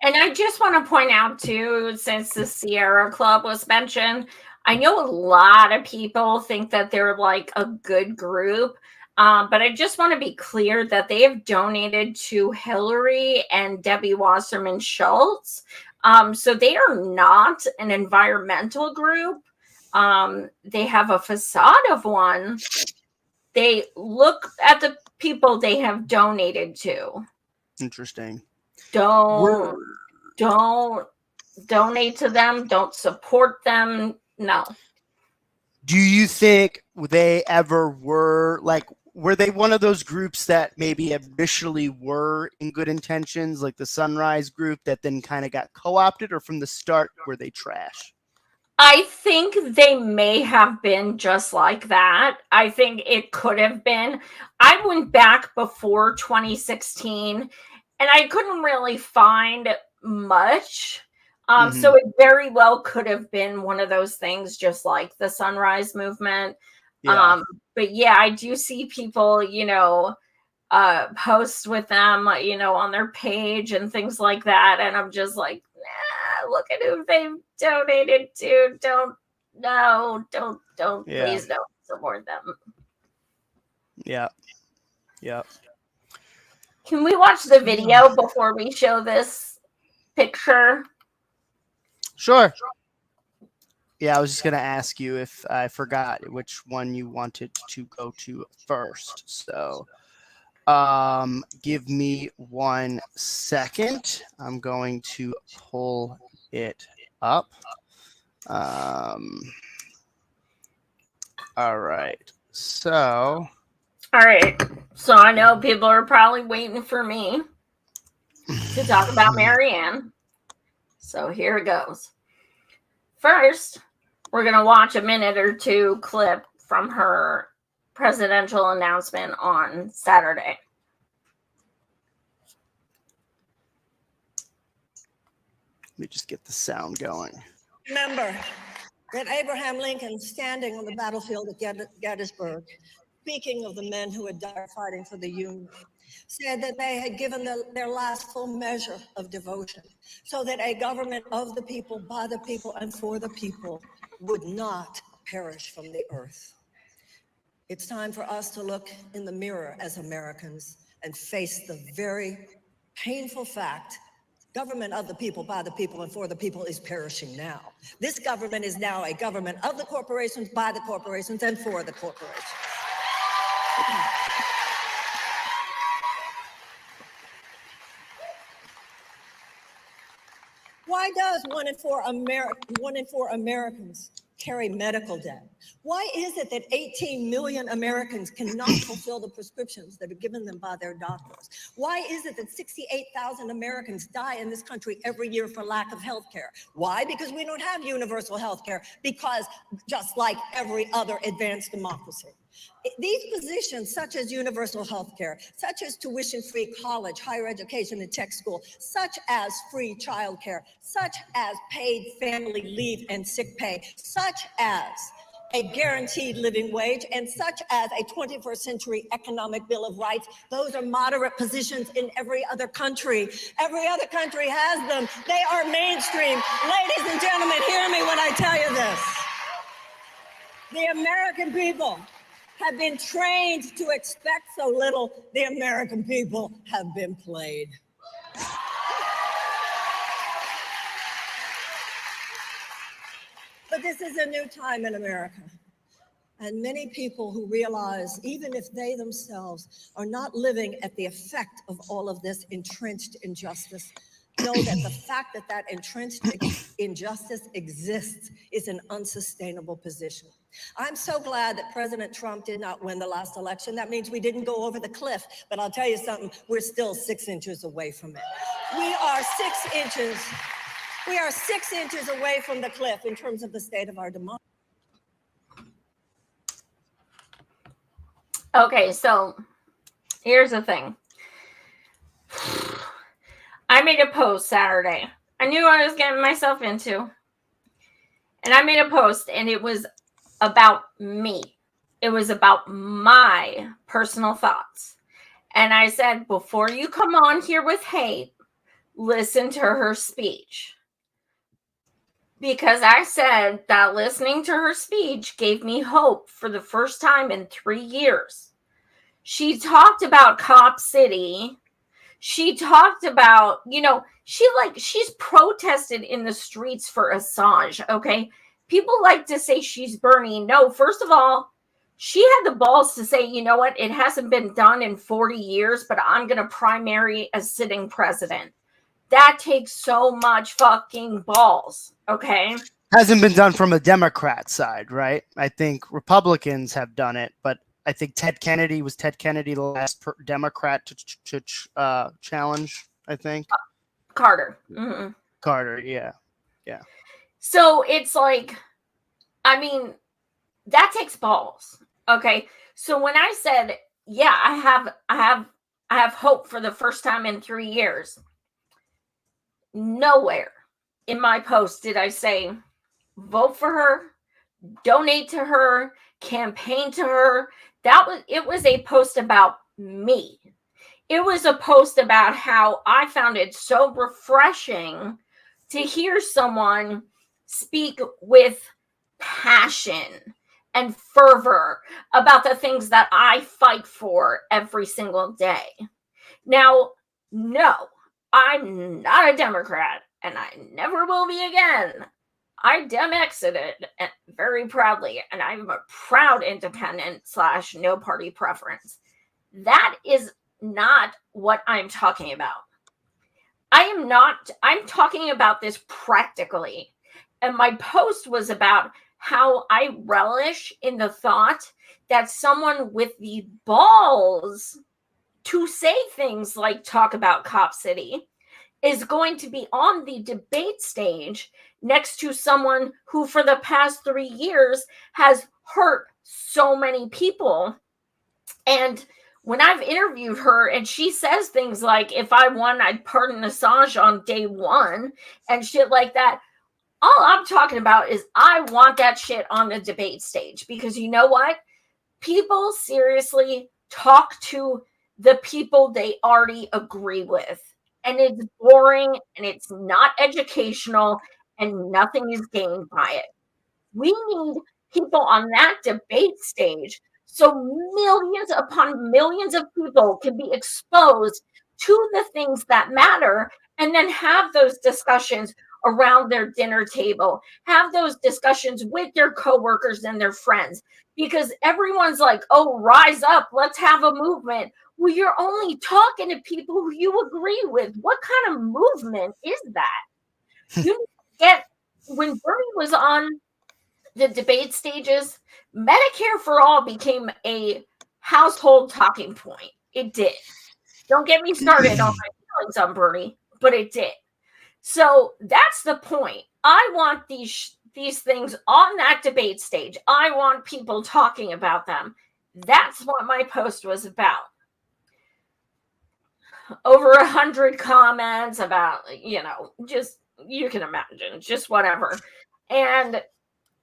I just want to point out too, since the Sierra Club was mentioned, I know a lot of people think that they're like a good group. But I just want to be clear that they have donated to Hillary and Debbie Wasserman Schultz. So they are not an environmental group. They have a facade of one. They look at the people they have donated to. Interesting. Don't donate to them. Don't support them. No. Do you think they ever were they one of those groups that maybe initially were in good intentions, like the Sunrise Group, that then kind of got co-opted, or from the start were they trash? I think they may have been just like that. I think it could have been. I went back before 2016 and I couldn't really find much. So it very well could have been one of those things, just like the Sunrise Movement. Yeah. But yeah, I do see people, post with them, on their page and things like that. And I'm just like, nah, look at who they've donated to. Don't, please don't support them. Yeah. Yeah. Can we watch the video before we show this picture? Sure. Yeah, I was just going to ask you if I forgot which one you wanted to go to first. So give me 1 second. I'm going to pull it up. All right. So I know people are probably waiting for me to talk about Marianne. So here it goes. First, we're going to watch a minute or two clip from her presidential announcement on Saturday. Let me just get the sound going. Remember that Abraham Lincoln, standing on the battlefield at Gettysburg, speaking of the men who had died fighting for the Union, said that they had given their last full measure of devotion so that a government of the people, by the people, and for the people would not perish from the earth. It's time for us to look in the mirror as Americans and face the very painful fact government of the people, by the people, and for the people is perishing now. This government is now a government of the corporations, by the corporations, and for the corporations. Why does 1 in 4 Americans carry medical debt? Why is it that 18 million Americans cannot fulfill the prescriptions that are given them by their doctors? Why is it that 68,000 Americans die in this country every year for lack of health care? Why? Because we don't have universal health care, because just like every other advanced democracy, these positions, such as universal health care, such as tuition-free college, higher education, and tech school, such as free childcare, such as paid family leave and sick pay, such as a guaranteed living wage, and such as a 21st century economic bill of rights. Those are moderate positions in every other country. Every other country has them. They are mainstream. Ladies and gentlemen, hear me when I tell you this. The American people have been trained to expect so little. The American people have been played. But this is a new time in America. And many people who realize, even if they themselves are not living at the effect of all of this entrenched injustice, know that the fact that that entrenched injustice exists is an unsustainable position. I'm so glad that President Trump did not win the last election. That means we didn't go over the cliff. But I'll tell you something, we're still 6 inches away from it. We are 6 inches away from the cliff in terms of the state of our democracy. Okay, so here's the thing. I made a post Saturday. I knew what I was getting myself into. And I made a post, and it was about me. It was about my personal thoughts. And I said, before you come on here with hate, listen to her speech. Because I said that listening to her speech gave me hope for the first time in 3 years. She talked about Cop City. She talked about, she's protested in the streets for Assange, okay? People like to say she's Bernie. No, first of all, she had the balls to say, you know what? It hasn't been done in 40 years, but I'm going to primary a sitting president. That takes so much fucking balls, okay? Hasn't been done from a Democrat side, right? I think Republicans have done it, but I think Ted Kennedy the last Democrat to challenge, I think. Carter. Mm-hmm. Carter, yeah. So it's like, I mean, that takes balls. Okay. So when I said, yeah, I have hope for the first time in 3 years, nowhere in my post did I say, vote for her, donate to her, campaign to her. It was a post about me. It was a post about how I found it so refreshing to hear someone speak with passion and fervor about the things that I fight for every single day. Now, no, I'm not a Democrat, and I never will be again. I Dem-exited very proudly, and I'm a proud independent / no party preference. That is not what I'm talking about. I'm talking about this practically. And my post was about how I relish in the thought that someone with the balls to say things like talk about Cop City is going to be on the debate stage next to someone who for the past 3 years has hurt so many people. And when I've interviewed her and she says things like, if I won, I'd pardon Assange on day one and shit like that. All I'm talking about is I want that shit on the debate stage, because you know what? People seriously talk to the people they already agree with. And it's boring and it's not educational and nothing is gained by it. We need people on that debate stage so millions upon millions of people can be exposed to the things that matter, and then have those discussions around their dinner table, have those discussions with their coworkers and their friends, because everyone's like, oh, rise up, let's have a movement. Well, you're only talking to people who you agree with. What kind of movement is that? You get, when Bernie was on the debate stages, Medicare for all became a household talking point. It did. Don't get me started on my feelings on Bernie, but it did. So that's the point. I want these things on that debate stage. I want people talking about them. That's what my post was about. Over 100 comments about, just, you can imagine, just whatever. And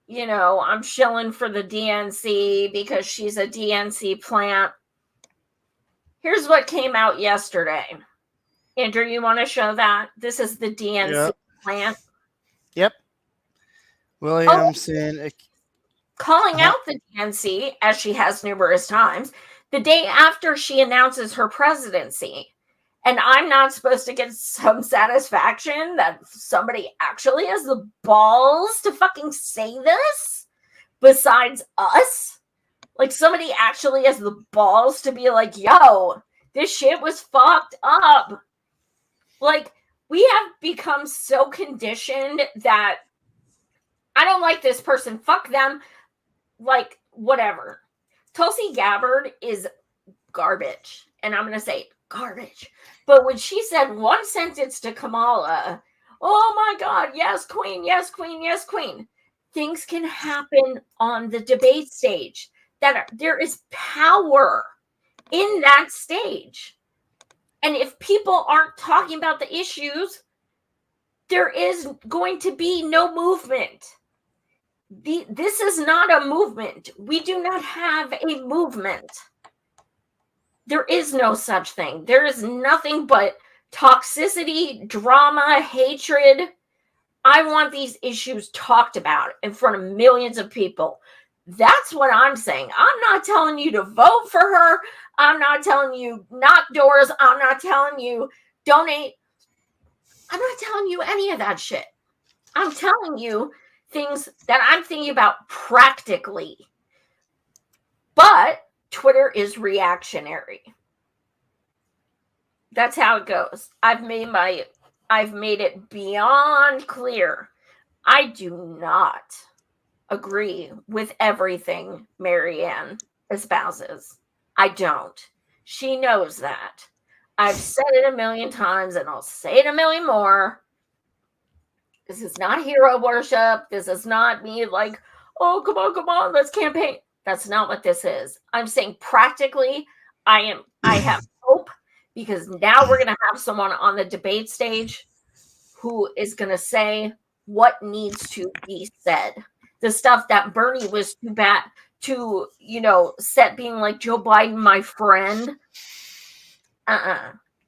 I'm shilling for the DNC because she's a DNC plant. Here's what came out yesterday. Andrew, you want to show that? This is the DNC plant. Yep. Williamson. Calling out the DNC, as she has numerous times, the day after she announces her presidency. And I'm not supposed to get some satisfaction that somebody actually has the balls to fucking say this besides us? Like, somebody actually has the balls to be like, yo, this shit was fucked up. Like, we have become so conditioned that I don't like this person. Fuck them. Like, whatever. Tulsi Gabbard is garbage. And I'm going to say garbage. But when she said one sentence to Kamala, oh my God, yes, queen, yes, queen, yes, queen. Things can happen on the debate stage. That there is power in that stage. And if people aren't talking about the issues, there is going to be no movement. This is not a movement. We do not have a movement. There is no such thing. There is nothing but toxicity, drama, hatred. I want these issues talked about in front of millions of people. That's what I'm saying. I'm not telling you to vote for her. I'm not telling you knock doors. I'm not telling you donate. I'm not telling you any of that shit. I'm telling you things that I'm thinking about practically. But Twitter is reactionary. That's how it goes. I've made it beyond clear. I do not agree with everything Marianne espouses. I don't. She knows that. I've said it a million times and I'll say it a million more. This is not hero worship. This is not me like, oh, come on, let's campaign. That's not what this is. I'm saying practically, I have hope, because now we're going to have someone on the debate stage who is going to say what needs to be said. The stuff that Bernie was too bad to, set being like, Joe Biden, my friend.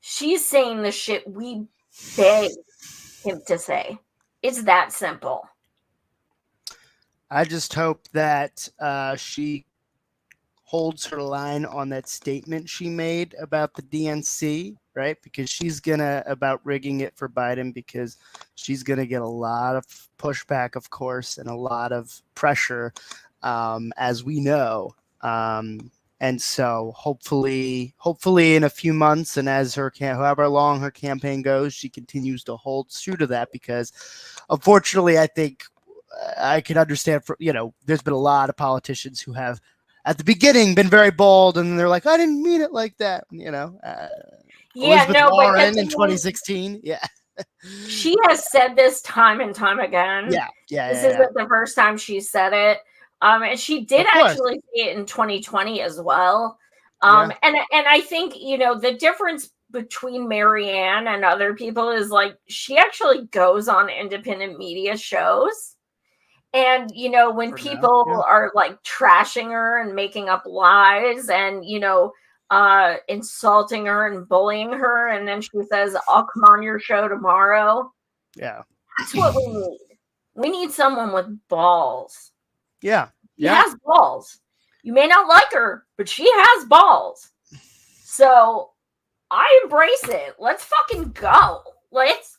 She's saying the shit we begged him to say. It's that simple. I just hope that she holds her line on that statement she made about the DNC, right? Because she's about rigging it for Biden, because she's going to get a lot of pushback, of course, and a lot of pressure, as we know. And so hopefully in a few months, and as however long her campaign goes, she continues to hold true to that, because unfortunately, I think I can understand there's been a lot of politicians who have at the beginning been very bold, and they're like, I didn't mean it like that. Elizabeth Warren in 2016. Yeah. She has said this time and time again. Yeah. This isn't the first time she said it. And she did actually say it in 2020 as well. And I think, the difference between Marianne and other people is like she actually goes on independent media shows. And, when people are like trashing her and making up lies and, insulting her and bullying her, and then she says, I'll come on your show tomorrow. Yeah. That's what we need. We need someone with balls. Yeah. She has balls. You may not like her, but she has balls. So I embrace it. Let's fucking go. Let's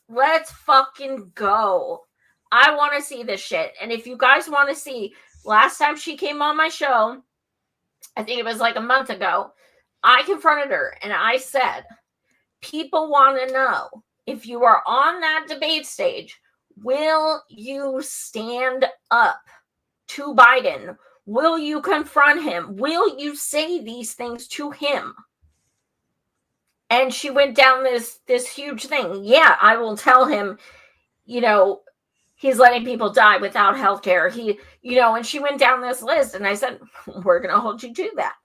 fucking go. I want to see this shit. And if you guys want to see, last time she came on my show, I think it was like a month ago, I confronted her and I said, people want to know, if you are on that debate stage, will you stand up to Biden? Will you confront him? Will you say these things to him? And she went down this huge thing. Yeah, I will tell him, he's letting people die without health care. And she went down this list, and I said, we're going to hold you to that.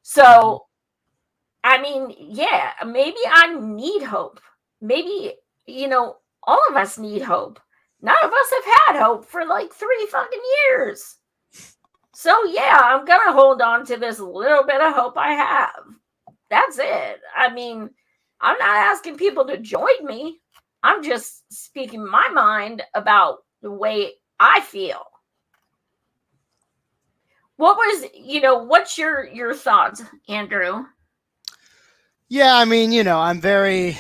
So, I mean, yeah, maybe I need hope. Maybe, all of us need hope. None of us have had hope for like 3 fucking years. So, yeah, I'm going to hold on to this little bit of hope I have. That's it. I mean, I'm not asking people to join me. I'm just speaking my mind about the way I feel. What's your thoughts, Andrew? Yeah, I mean, I'm very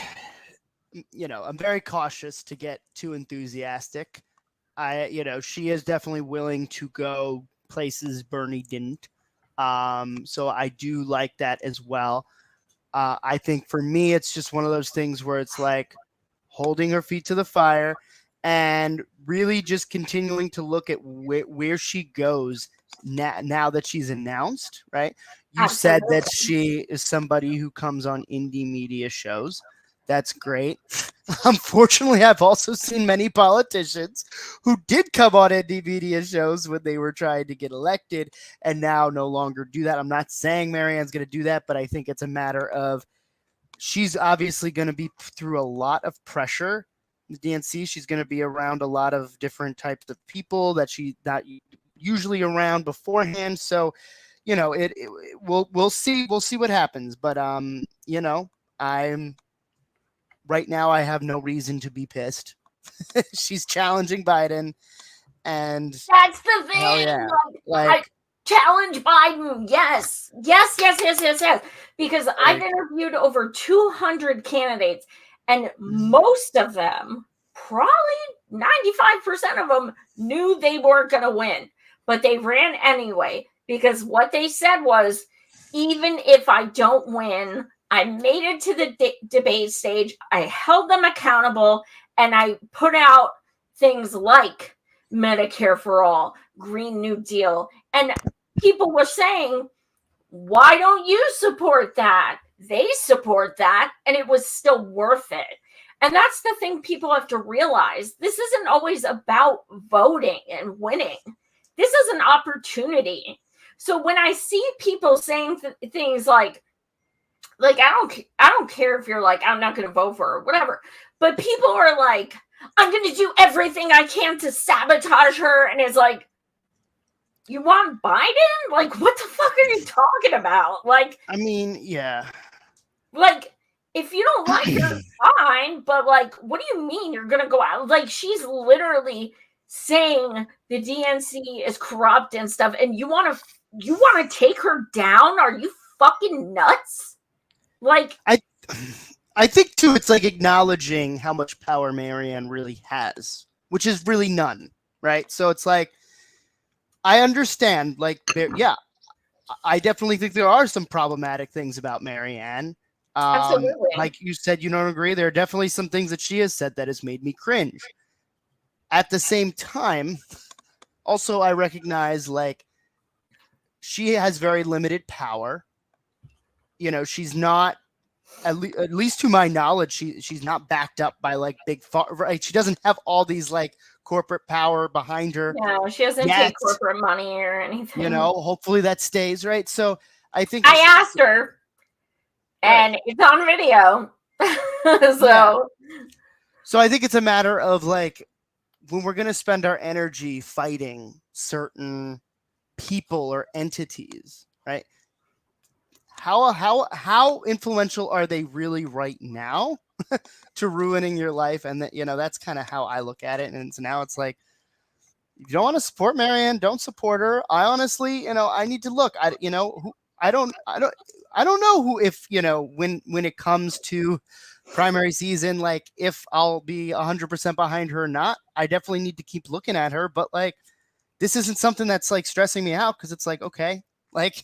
cautious to get too enthusiastic. She is definitely willing to go places Bernie didn't. So I do like that as well. I think for me, it's just one of those things where it's like holding her feet to the fire and really just continuing to look at where she goes now that she's announced, right? You said that she is somebody who comes on indie media shows. That's great. Unfortunately, I've also seen many politicians who did come on indie media shows when they were trying to get elected and now no longer do that. I'm not saying Marianne's going to do that, but I think it's a matter of she's obviously going to be through a lot of pressure. The DNC, she's going to be around a lot of different types of people that she's not usually around beforehand. So, we'll see what happens. But right now, I have no reason to be pissed. She's challenging Biden, and that's the thing. Yeah. I challenge Biden. Yes. Because I've interviewed over 200 candidates, and most of them, probably 95% of them, knew they weren't going to win, but they ran anyway. Because what they said was, even if I don't win, I made it to the debate stage, I held them accountable, and I put out things like Medicare for All, Green New Deal. And people were saying, why don't you support that? They support that, and it was still worth it. And that's the thing people have to realize. This isn't always about voting and winning. This is an opportunity. So when I see people saying things like I don't care if you're like, I'm not going to vote for her, whatever. But people are like, I'm going to do everything I can to sabotage her. And it's like, you want Biden? Like, what the fuck are you talking about? Like, I mean, yeah. Like, if you don't like her, fine. But like, what do you mean you're going to go out? Like, she's literally saying the DNC is corrupt and stuff. And you want to take her down? Are you fucking nuts? Like, I think too, it's like acknowledging how much power Marianne really has, which is really none, right? So it's like, I understand, like, yeah, I definitely think there are some problematic things about Marianne. Absolutely. Like you said, you don't agree. There are definitely some things that she has said that has made me cringe. At the same time, also, I recognize, like, she has very limited power. She's not, at least to my knowledge, she's not backed up by like big, right? She doesn't have all these like corporate power behind her. No, she doesn't take corporate money or anything. Hopefully that stays, right? So I think I asked her, and it's on video. So I think it's a matter of like, when we're going to spend our energy fighting certain people or entities, right? How influential are they really right now to ruining your life? And that, that's kind of how I look at it. And so now it's like, if you don't want to support Marianne, don't support her. I honestly, I need to look. I don't know who, if when it comes to primary season, like if I'll be 100% behind her or not. I definitely need to keep looking at her, but like, this isn't something that's like stressing me out, because it's like, okay, like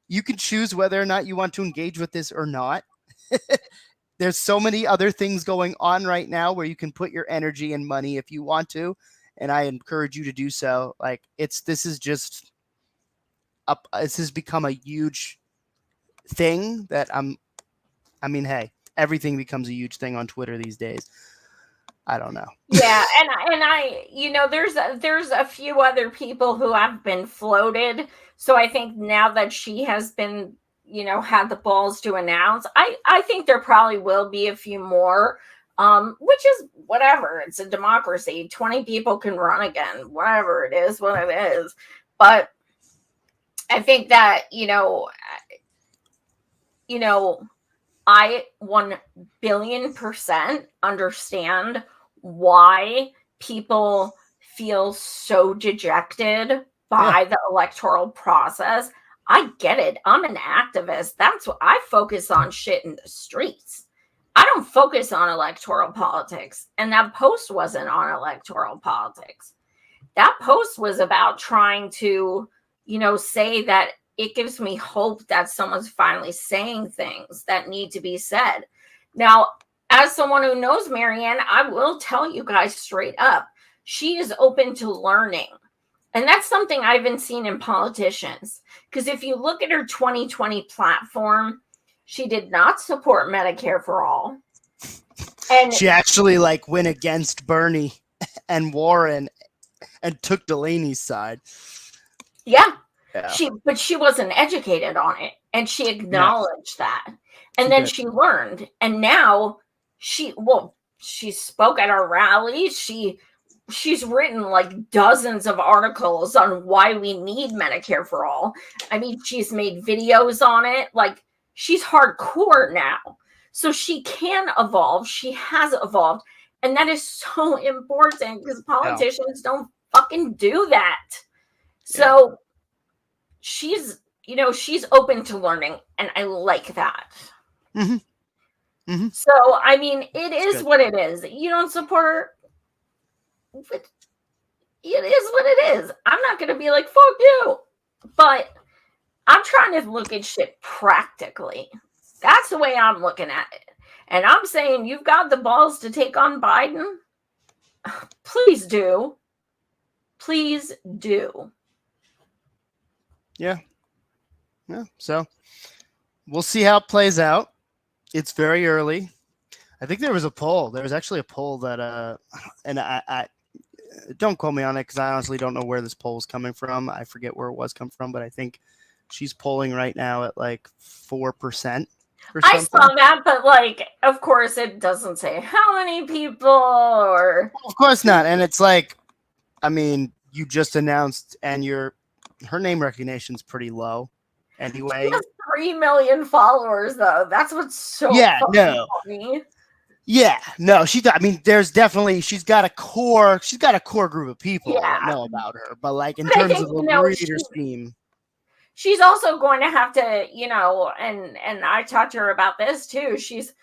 you can choose whether or not you want to engage with this or not. There's so many other things going on right now where you can put your energy and money if you want to, and I encourage you to do so. Like, this has become a huge thing that hey, everything becomes a huge thing on Twitter these days. I don't know. Yeah, and I there's a few other people who have been floated. So I think now that she has been, had the balls to announce, I think there probably will be a few more, which is whatever. It's a democracy. 20 people can run again, whatever it is, what it is. But I think that, I 1,000,000,000% understand why people feel so dejected by the electoral process. I get it. I'm an activist. That's what I focus on, shit in the streets. I don't focus on electoral politics. And that post wasn't on electoral politics. That post was about trying to, say that it gives me hope that someone's finally saying things that need to be said. Now, as someone who knows Marianne, I will tell you guys straight up, she is open to learning. And that's something I haven't seen in politicians. Because if you look at her 2020 platform, she did not support Medicare for all. And she actually went against Bernie and Warren and took Delaney's side. Yeah. But she wasn't educated on it, and she acknowledged that. And then she learned, and now she spoke at our rallies. She's written dozens of articles on why we need Medicare for all. I mean, she's made videos on it. She's hardcore now. So she can evolve. She has evolved. And that is so important, because politicians don't fucking do that. So she's open to learning, and I like that. Mm-hmm. Mm-hmm. So, I mean, it is what it is. You don't support her, but it is what it is. I'm not going to be like, fuck you. But I'm trying to look at shit practically. That's the way I'm looking at it. And I'm saying, you've got the balls to take on Biden. Please do. Please do. Yeah. So we'll see how it plays out. It's very early. I think there was a poll. There was actually a poll that, and I don't quote me on it, because I honestly don't know where this poll is coming from. I forget where it was come from, but I think she's polling right now at 4%. I saw that, but of course, it doesn't say how many people or. Of course not, and it's you just announced, and her name recognition's pretty low. Anyway, she has 3 million followers, though. That's what's so funny. Yeah, no, there's definitely, she's got a core group of people that know about her, but in terms of the reader scheme, she's also going to have to, and I talked to her about this too. She's,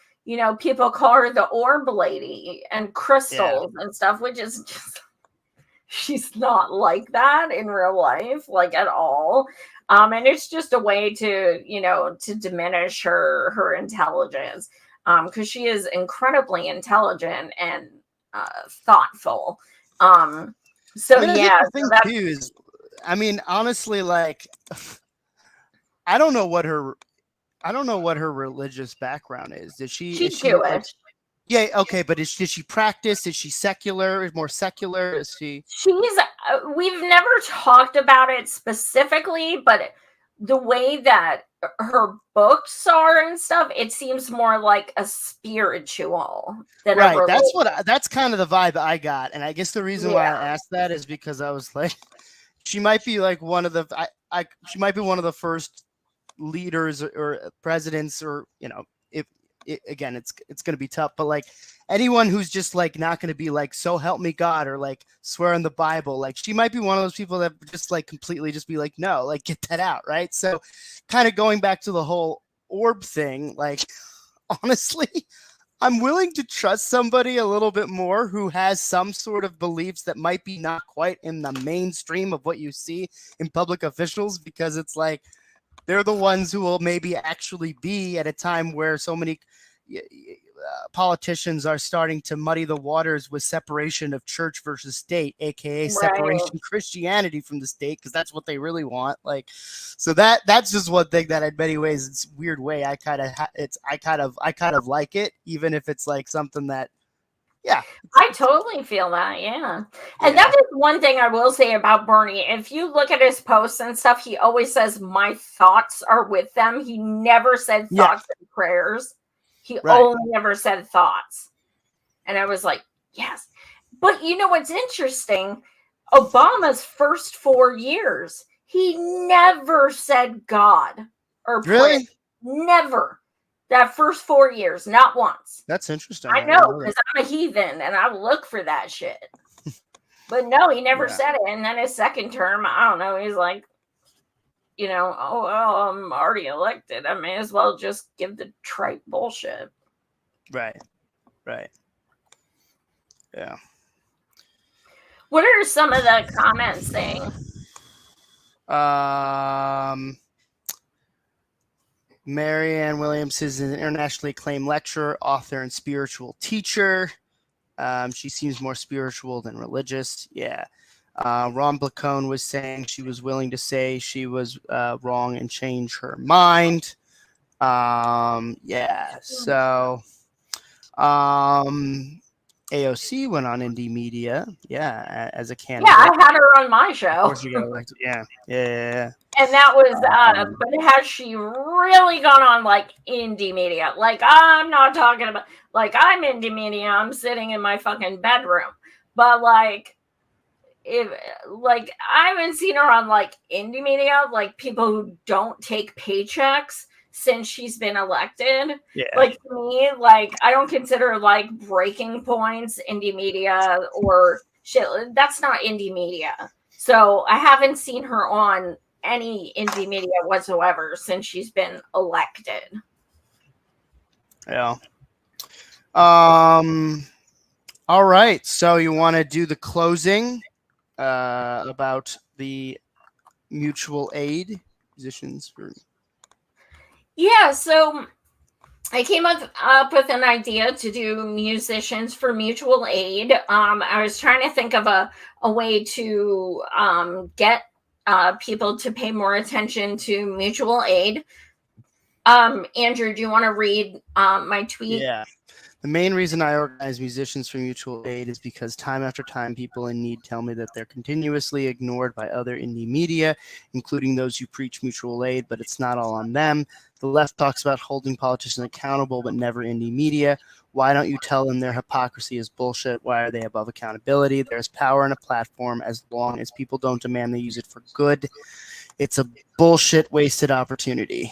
people call her the orb lady and crystals and stuff, which is just, she's not like that in real life, at all. And it's just a way to, to diminish her intelligence, because she is incredibly intelligent and thoughtful. So the thing too is, honestly, I don't know what her religious background is. She's Jewish. Yeah, okay, but did she practice? Is she secular? More secular? Is she? We've never talked about it specifically, but the way that her books are and stuff, it seems more like a spiritual than a Right. religious. That's kind of the vibe I got. And I guess the reason why I Yeah. asked that is because I was like, she might be like one of the she might be one of the first leaders or presidents, or if again it's going to be tough, but like anyone who's just like not going to be like, so help me God, or like swear in the Bible, like she might be one of those people that just like completely just be like, no, like get that out, right? So kind of going back to the whole orb thing, like honestly, I'm willing to trust somebody a little bit more who has some sort of beliefs that might be not quite in the mainstream of what you see in public officials, because it's like they're the ones who will maybe actually be at a time where so many politicians are starting to muddy the waters with separation of church versus state, aka separation Right. Christianity from the state, because that's what they really want. Like, so that's just one thing that in many ways, it's a weird way, I kind of like it, even if it's like something that, yeah, I totally feel that, yeah. And yeah, that is one thing I will say about Bernie. If you look at his posts and stuff, he always says, "My thoughts are with them." He never said yeah, thoughts and prayers. He right, only ever said thoughts. And I was like, yes. But you know what's interesting? Obama's first 4 years, he never said God or prayer. really, Never. That first 4 years, not once. that's interesting. I I didn't know, know that. because I'm a heathen and I look for that shit. But no, he never Yeah. said it. And then his second term, I don't know, he's like, oh, well, I'm already elected. I may as well just give the trite bullshit. Right. Yeah. What are some of the comments saying? Marianne Williams is an internationally acclaimed lecturer, author, and spiritual teacher. She seems more spiritual than religious. Yeah. Ron Blacone was saying she was willing to say she was wrong and change her mind. Yeah. So AOC went on Indie Media. Yeah. As a candidate. Yeah, I had her on my show. Of course she got elected. Yeah. And that was, but has she really gone on like indie media? Like, I'm not talking about, like, I'm indie media, I'm sitting in my fucking bedroom. But like, if like, I haven't seen her on like indie media, like people who don't take paychecks since she's been elected. Yeah. Like, to me, like, I don't consider like Breaking Points indie media or shit. That's not indie media. So I haven't seen her on any indie media whatsoever since she's been elected. Yeah. All right. So you want to do the closing about the mutual aid musicians for? Yeah. So I came up with an idea to do musicians for mutual aid. I was trying to think of a way to get people to pay more attention to mutual aid. Andrew, do you want to read my tweet? Yeah. The main reason I organize musicians for mutual aid is because time after time, people in need tell me that they're continuously ignored by other indie media, including those who preach mutual aid, but it's not all on them. The left talks about holding politicians accountable, but never indie media. Why don't you tell them their hypocrisy is bullshit? Why are they above accountability? There's power in a platform as long as people don't demand they use it for good. It's a bullshit wasted opportunity.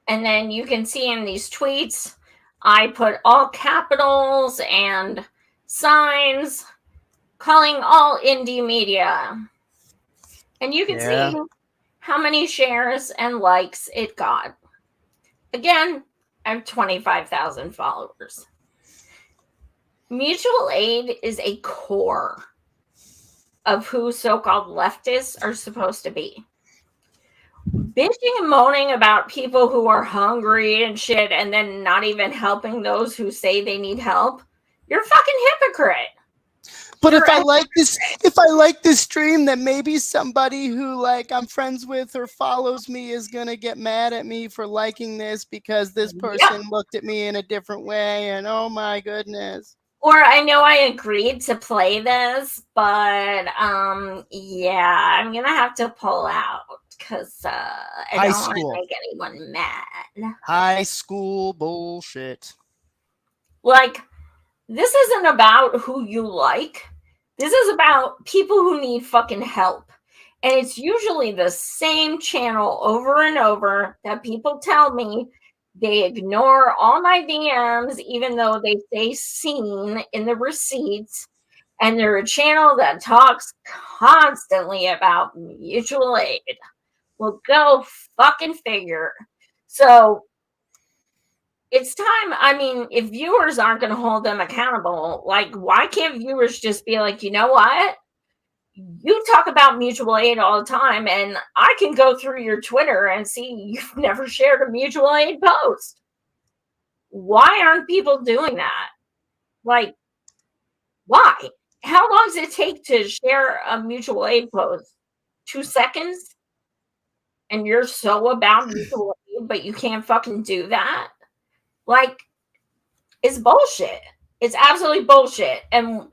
And then you can see in these tweets, I put all capitals and signs calling all indie media. And you can see how many shares and likes it got. Again, I have 25,000 followers. Mutual aid is a core of who so-called leftists are supposed to be. Bitching and moaning about people who are hungry and shit, and then not even helping those who say they need help, you're a fucking hypocrite. But if I like this stream, then maybe somebody who like I'm friends with or follows me is gonna get mad at me for liking this because this person looked at me in a different way, and oh my goodness. Or I know I agreed to play this, but yeah, I'm gonna have to pull out. because I High don't want to school. make anyone mad. High school bullshit. Like, this isn't about who you like. This is about people who need fucking help. And it's usually the same channel over and over that people tell me they ignore all my DMs, even though they say seen in the receipts. And they're a channel that talks constantly about mutual aid. Well, go fucking figure. So it's time. I mean, if viewers aren't going to hold them accountable, like, why can't viewers just be like, you know what? You talk about mutual aid all the time, and I can go through your Twitter and see you've never shared a mutual aid post. Why aren't people doing that? Like, why? How long does it take to share a mutual aid post? 2 seconds? And you're so about mutual aid, but you can't fucking do that? Like, it's bullshit. It's absolutely bullshit. And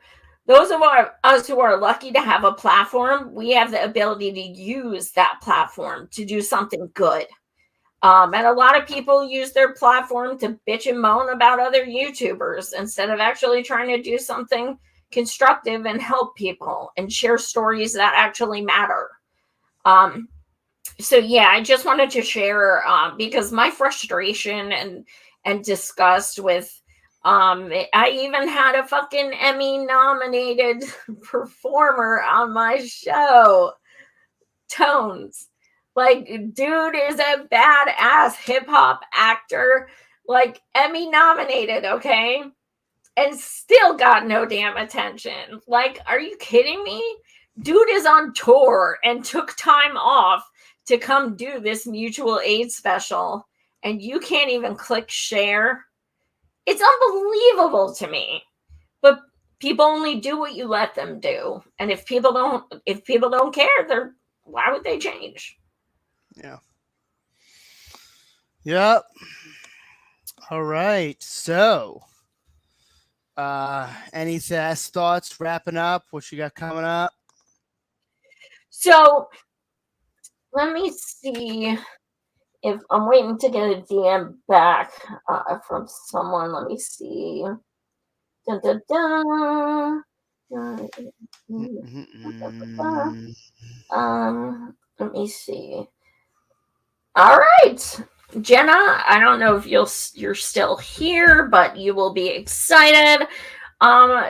those of us who are lucky to have a platform, we have the ability to use that platform to do something good. And a lot of people use their platform to bitch and moan about other YouTubers instead of actually trying to do something constructive and help people and share stories that actually matter. So yeah, I just wanted to share because my frustration and disgust with I even had a fucking Emmy nominated performer on my show, Tones. Like, dude is a badass hip hop actor, like Emmy nominated, okay? And still got no damn attention. Like, are you kidding me? Dude is on tour and took time off to come do this mutual aid special, and you can't even click share. It's unbelievable to me. But people only do what you let them do. And if people don't care, why would they change? Yeah. Yep. All right. So, any last thoughts wrapping up? What you got coming up? So let me see if I'm waiting to get a DM back from someone. Let me see. Dun, dun, dun. Let me see. All right, Jenna, I don't know if you're still here, but you will be excited.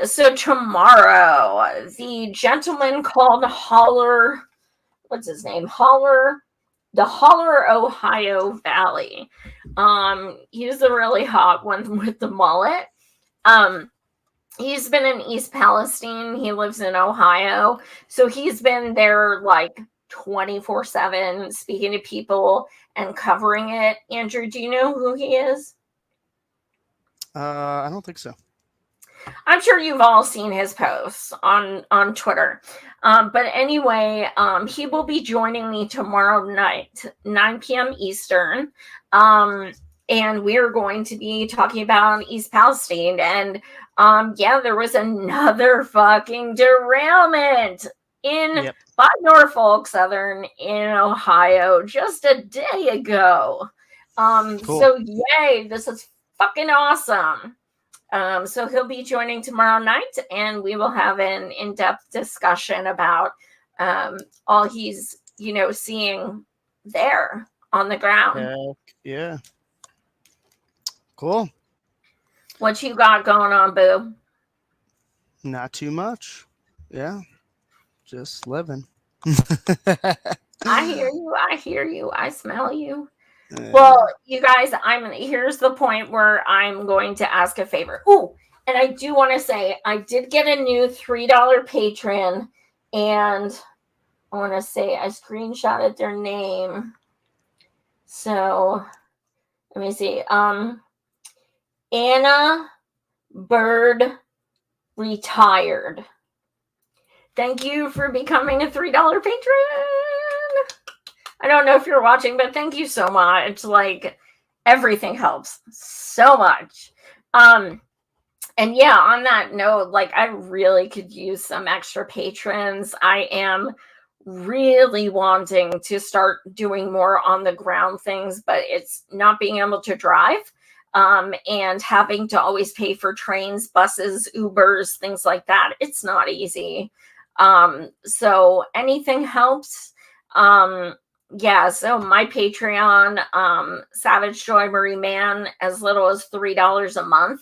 So tomorrow, the gentleman called Holler, what's his name? The Holler, Ohio Valley. He's a really hot one with the mullet. He's been in East Palestine. He lives in Ohio. So he's been there like 24/7 speaking to people and covering it. Andrew, do you know who he is? I don't think so. I'm sure you've all seen his posts on Twitter. But anyway, he will be joining me tomorrow night, 9 p.m. Eastern. And we're going to be talking about East Palestine. And yeah, there was another fucking derailment by Norfolk Southern in Ohio just a day ago. Cool. So yay, this is fucking awesome. So he'll be joining tomorrow night, and we will have an in-depth discussion about all he's, seeing there on the ground. Yeah. Cool. What you got going on, boo? Not too much. Yeah. Just living. I hear you. I smell you. Well, you guys, here's the point where I'm going to ask a favor. Oh, and I do want to say I did get a new $3 patron, and I want to say I screenshotted their name. So let me see. Anna Bird Retired. Thank you for becoming a $3 patron. I don't know if you're watching, but thank you so much. Like, everything helps so much. And yeah, on that note, like, I really could use some extra patrons. I am really wanting to start doing more on the ground things, but it's not being able to drive, and having to always pay for trains, buses, Ubers, things like that. It's not easy. So anything helps. Yeah, so my Patreon, Savage Joy Marie Mann, as little as $3 a month.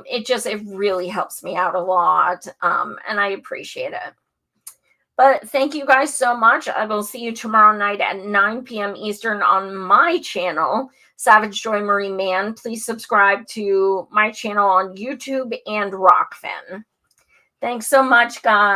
It really helps me out a lot. And I appreciate it. But thank you guys so much. I will see you tomorrow night at 9 p.m. Eastern on my channel, Savage Joy Marie Mann. Please subscribe to my channel on YouTube and Rockfin. Thanks so much, guys.